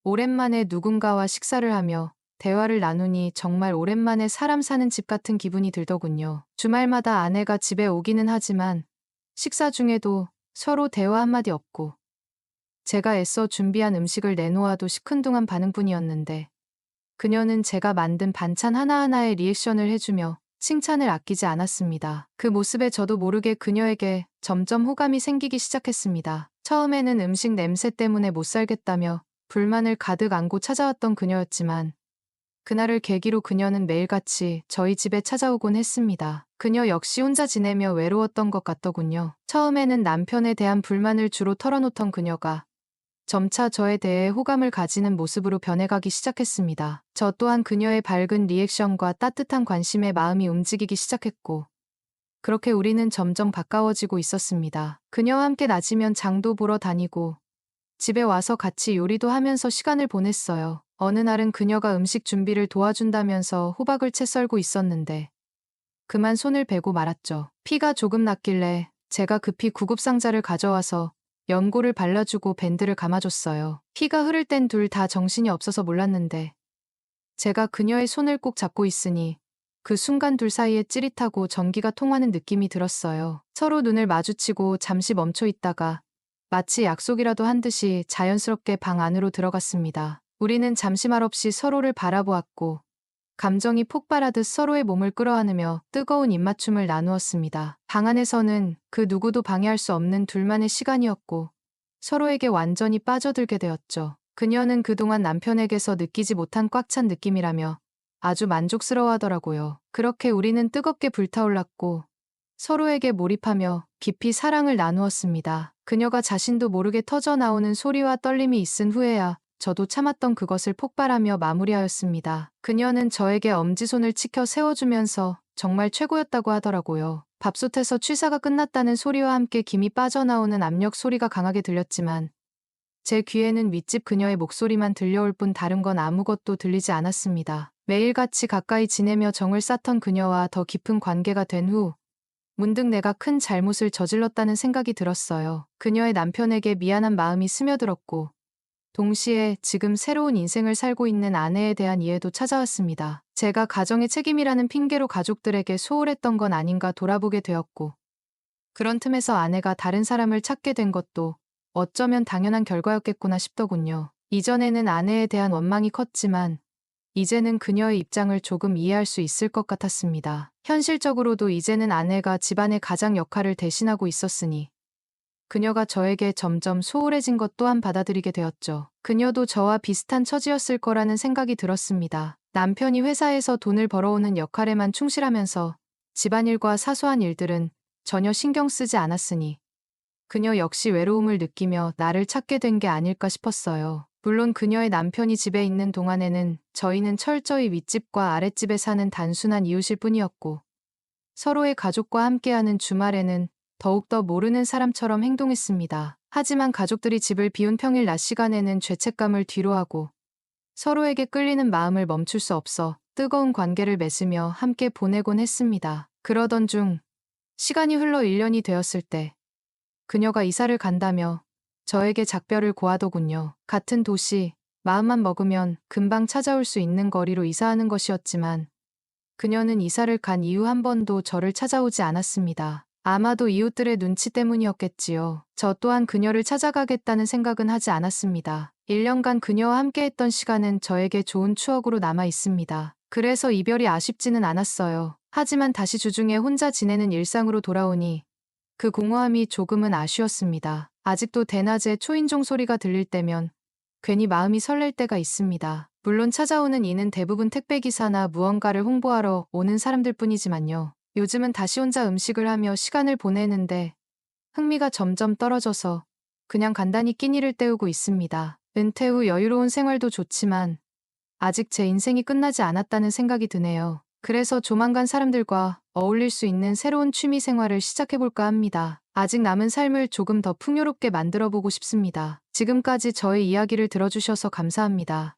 오랜만에 누군가와 식사를 하며 대화를 나누니 정말 오랜만에 사람 사는 집 같은 기분이 들더군요. 주말마다 아내가 집에 오기는 하지만 식사 중에도 서로 대화 한마디 없고 제가 애써 준비한 음식을 내놓아도 시큰둥한 반응뿐이었는데 그녀는 제가 만든 반찬 하나하나에 리액션을 해주며 칭찬을 아끼지 않았습니다. 그 모습에 저도 모르게 그녀에게 점점 호감이 생기기 시작했습니다. 처음에는 음식 냄새 때문에 못 살겠다며 불만을 가득 안고 찾아왔던 그녀였지만 그날을 계기로 그녀는 매일같이 저희 집에 찾아오곤 했습니다. 그녀 역시 혼자 지내며 외로웠던 것 같더군요. 처음에는 남편에 대한 불만을 주로 털어놓던 그녀가 점차 저에 대해 호감을 가지는 모습으로 변해가기 시작했습니다. 저 또한 그녀의 밝은 리액션과 따뜻한 관심에 마음이 움직이기 시작했고 그렇게 우리는 점점 가까워지고 있었습니다. 그녀와 함께 낮이면 장도 보러 다니고 집에 와서 같이 요리도 하면서 시간을 보냈어요. 어느 날은 그녀가 음식 준비를 도와준다면서 호박을 채 썰고 있었는데 그만 손을 베고 말았죠. 피가 조금 났길래 제가 급히 구급상자를 가져와서 연고를 발라주고 밴드를 감아줬어요. 피가 흐를 땐 둘 다 정신이 없어서 몰랐는데 제가 그녀의 손을 꼭 잡고 있으니 그 순간 둘 사이에 찌릿하고 전기가 통하는 느낌이 들었어요. 서로 눈을 마주치고 잠시 멈춰 있다가 마치 약속이라도 한 듯이 자연스럽게 방 안으로 들어갔습니다. 우리는 잠시 말 없이 서로를 바라보았고 감정이 폭발하듯 서로의 몸을 끌어안으며 뜨거운 입맞춤을 나누었습니다. 방 안에서는 그 누구도 방해할 수 없는 둘만의 시간이었고 서로에게 완전히 빠져들게 되었죠. 그녀는 그동안 남편에게서 느끼지 못한 꽉 찬 느낌이라며 아주 만족스러워하더라고요. 그렇게 우리는 뜨겁게 불타올랐고 서로에게 몰입하며 깊이 사랑을 나누었습니다. 그녀가 자신도 모르게 터져나오는 소리와 떨림이 있은 후에야 저도 참았던 그것을 폭발하며 마무리하였습니다. 그녀는 저에게 엄지손을 치켜 세워주면서 정말 최고였다고 하더라고요. 밥솥에서 취사가 끝났다는 소리와 함께 김이 빠져나오는 압력 소리가 강하게 들렸지만 제 귀에는 윗집 그녀의 목소리만 들려올 뿐 다른 건 아무것도 들리지 않았습니다. 매일같이 가까이 지내며 정을 쌓던 그녀와 더 깊은 관계가 된 후 문득 내가 큰 잘못을 저질렀다는 생각이 들었어요. 그녀의 남편에게 미안한 마음이 스며들었고 동시에 지금 새로운 인생을 살고 있는 아내에 대한 이해도 찾아왔습니다. 제가 가정의 책임이라는 핑계로 가족들에게 소홀했던 건 아닌가 돌아보게 되었고 그런 틈에서 아내가 다른 사람을 찾게 된 것도 어쩌면 당연한 결과였겠구나 싶더군요. 이전에는 아내에 대한 원망이 컸지만 이제는 그녀의 입장을 조금 이해할 수 있을 것 같았습니다. 현실적으로도 이제는 아내가 집안의 가장 역할을 대신하고 있었으니 그녀가 저에게 점점 소홀해진 것 또한 받아들이게 되었죠. 그녀도 저와 비슷한 처지였을 거라는 생각이 들었습니다. 남편이 회사에서 돈을 벌어오는 역할에만 충실하면서 집안일과 사소한 일들은 전혀 신경 쓰지 않았으니 그녀 역시 외로움을 느끼며 나를 찾게 된 게 아닐까 싶었어요. 물론 그녀의 남편이 집에 있는 동안에는 저희는 철저히 윗집과 아랫집에 사는 단순한 이웃일 뿐이었고 서로의 가족과 함께하는 주말에는 더욱더 모르는 사람처럼 행동했습니다. 하지만 가족들이 집을 비운 평일 낮 시간에는 죄책감을 뒤로하고 서로에게 끌리는 마음을 멈출 수 없어 뜨거운 관계를 맺으며 함께 보내곤 했습니다. 그러던 중 시간이 흘러 1년이 되었을 때 그녀가 이사를 간다며 저에게 작별을 고하더군요. 같은 도시, 마음만 먹으면 금방 찾아올 수 있는 거리로 이사하는 것이었지만 그녀는 이사를 간 이후 한 번도 저를 찾아오지 않았습니다. 아마도 이웃들의 눈치 때문이었겠지요. 저 또한 그녀를 찾아가겠다는 생각은 하지 않았습니다. 1년간 그녀와 함께했던 시간은 저에게 좋은 추억으로 남아 있습니다. 그래서 이별이 아쉽지는 않았어요. 하지만 다시 주중에 혼자 지내는 일상으로 돌아오니 그 공허함이 조금은 아쉬웠습니다. 아직도 대낮에 초인종 소리가 들릴 때면 괜히 마음이 설렐 때가 있습니다. 물론 찾아오는 이는 대부분 택배기사나 무언가를 홍보하러 오는 사람들 뿐이지만요. 요즘은 다시 혼자 음식을 하며 시간을 보내는데 흥미가 점점 떨어져서 그냥 간단히 끼니를 때우고 있습니다. 은퇴 후 여유로운 생활도 좋지만 아직 제 인생이 끝나지 않았다는 생각이 드네요. 그래서 조만간 사람들과 어울릴 수 있는 새로운 취미 생활을 시작해볼까 합니다. 아직 남은 삶을 조금 더 풍요롭게 만들어보고 싶습니다. 지금까지 저의 이야기를 들어주셔서 감사합니다.